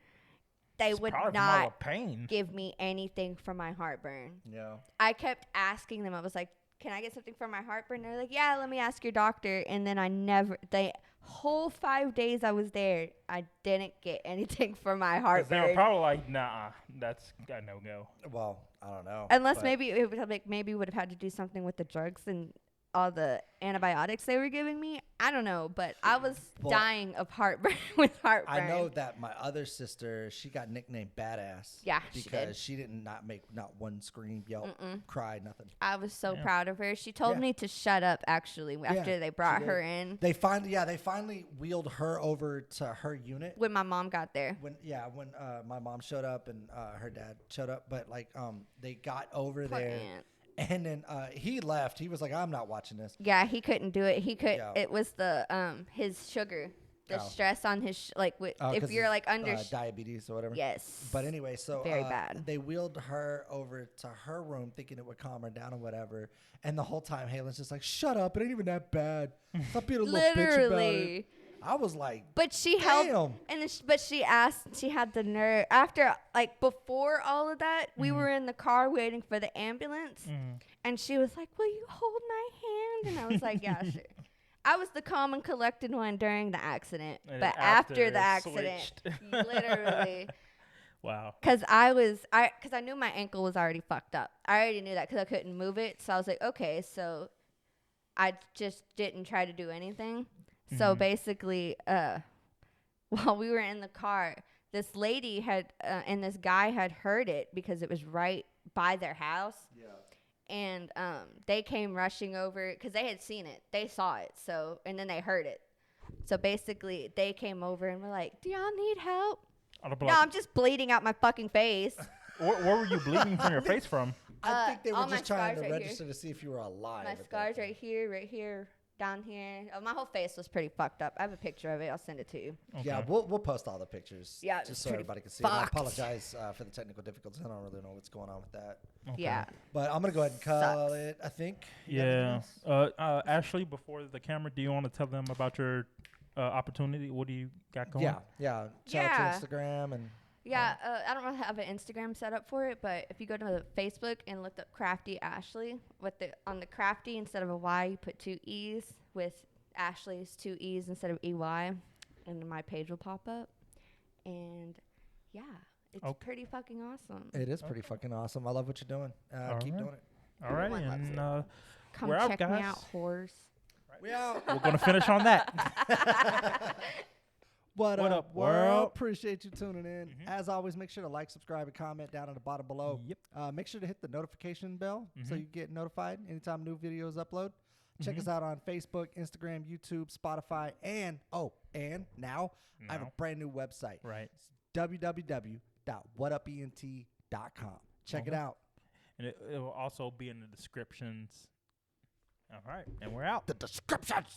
They It's would probably from all not the pain. give me anything for my heartburn. Yeah. I kept asking them. I was like, "Can I get something for my heartburn?" They're like, "Yeah, let me ask your doctor." And then the whole 5 days I was there, I didn't get anything for my 'Cause they were heartburn. probably like, nah, that's a no go. Well, I don't know. Unless but maybe it would have, maybe would have had to do something with the drugs and all the antibiotics they were giving me. I don't know, but I was Well, dying of heartburn with heartburn. I know that my other sister, she got nicknamed Badass. Yeah, she because did. she did not make not one scream, yelp, cry, nothing. I was so Yeah. proud of her. She told Yeah. me to shut up actually after they brought she her did. in They finally wheeled her over to her unit. when my mom got there. When my mom showed up and her dad showed up, but like they got over Poor there, aunt. and then he left. He was like, I'm not watching this. Yeah, he couldn't do it. He could. Yeah. It was the his sugar, the Oh. stress on his if 'Cause you're it's, like under diabetes or whatever. yes. But anyway, so Very bad. they wheeled her over to her room thinking it would calm her down or whatever. And the whole time, Halen's just like, shut up. It ain't even that bad. Stop being a little bitch about it. Literally. I was like, But she held, Damn. and then but she asked. She had the nerve after, like before all of that. We were in the car waiting for the ambulance, and she was like, "Will you hold my hand?" And I was like, "Yeah, sure." I was the calm and collected one during the accident, And but after after it the accident, switched. literally, Wow. because I knew my ankle was already fucked up. I already knew that because I couldn't move it. So I was like, okay, so I just didn't try to do anything. So basically, while we were in the car, this lady had and this guy had heard it because it was right by their house. yeah. And they came rushing over because they had seen it. They saw it. So, and then they heard it. So basically, they came over and were like, "Do y'all need help?" I'd be No, like, I'm just bleeding out my fucking face. where were you bleeding from your face from? I think they were all my just trying to scars right register to see if you were alive. My at that scars point. right here, down here. Oh, my whole face was pretty fucked up. I have a picture of it. I'll send it to you. Yeah, we'll post all the pictures. Yeah, it's just so pretty everybody can see. And I fucked. apologize for the technical difficulties. I don't really know what's going on with that. Okay. Yeah. But I'm gonna go ahead and call Sucks. it. I think. You got anything Yeah. else? Ashley, before the camera, do you want to tell them about your opportunity? What do you got going? Yeah. Shout Yeah. out to Instagram and. Yeah, I don't really have an Instagram set up for it, but if you go to Facebook and look up Crafty Ashley, on the Crafty instead of a Y, you put 2 E's with Ashley's 2 E's instead of EY, and my page will pop up. And yeah, it's Okay. pretty fucking awesome. It is pretty fucking awesome. I love what you're doing. Keep Alright. doing it. All right. Everyone loves And Come we're out, check me guys. out, whores. We out. we're going to finish on that. What What up, up, world? world? Appreciate you tuning in. As always, make sure to like, subscribe, and comment down at the bottom below. Yep. Make sure to hit the notification bell so you get notified anytime new videos upload. Check us out on Facebook, Instagram, YouTube, Spotify, and now I have a brand new website. Right. It's www.whatupent.com. Check it out. And it will also be in the descriptions. All right. And we're out. The descriptions.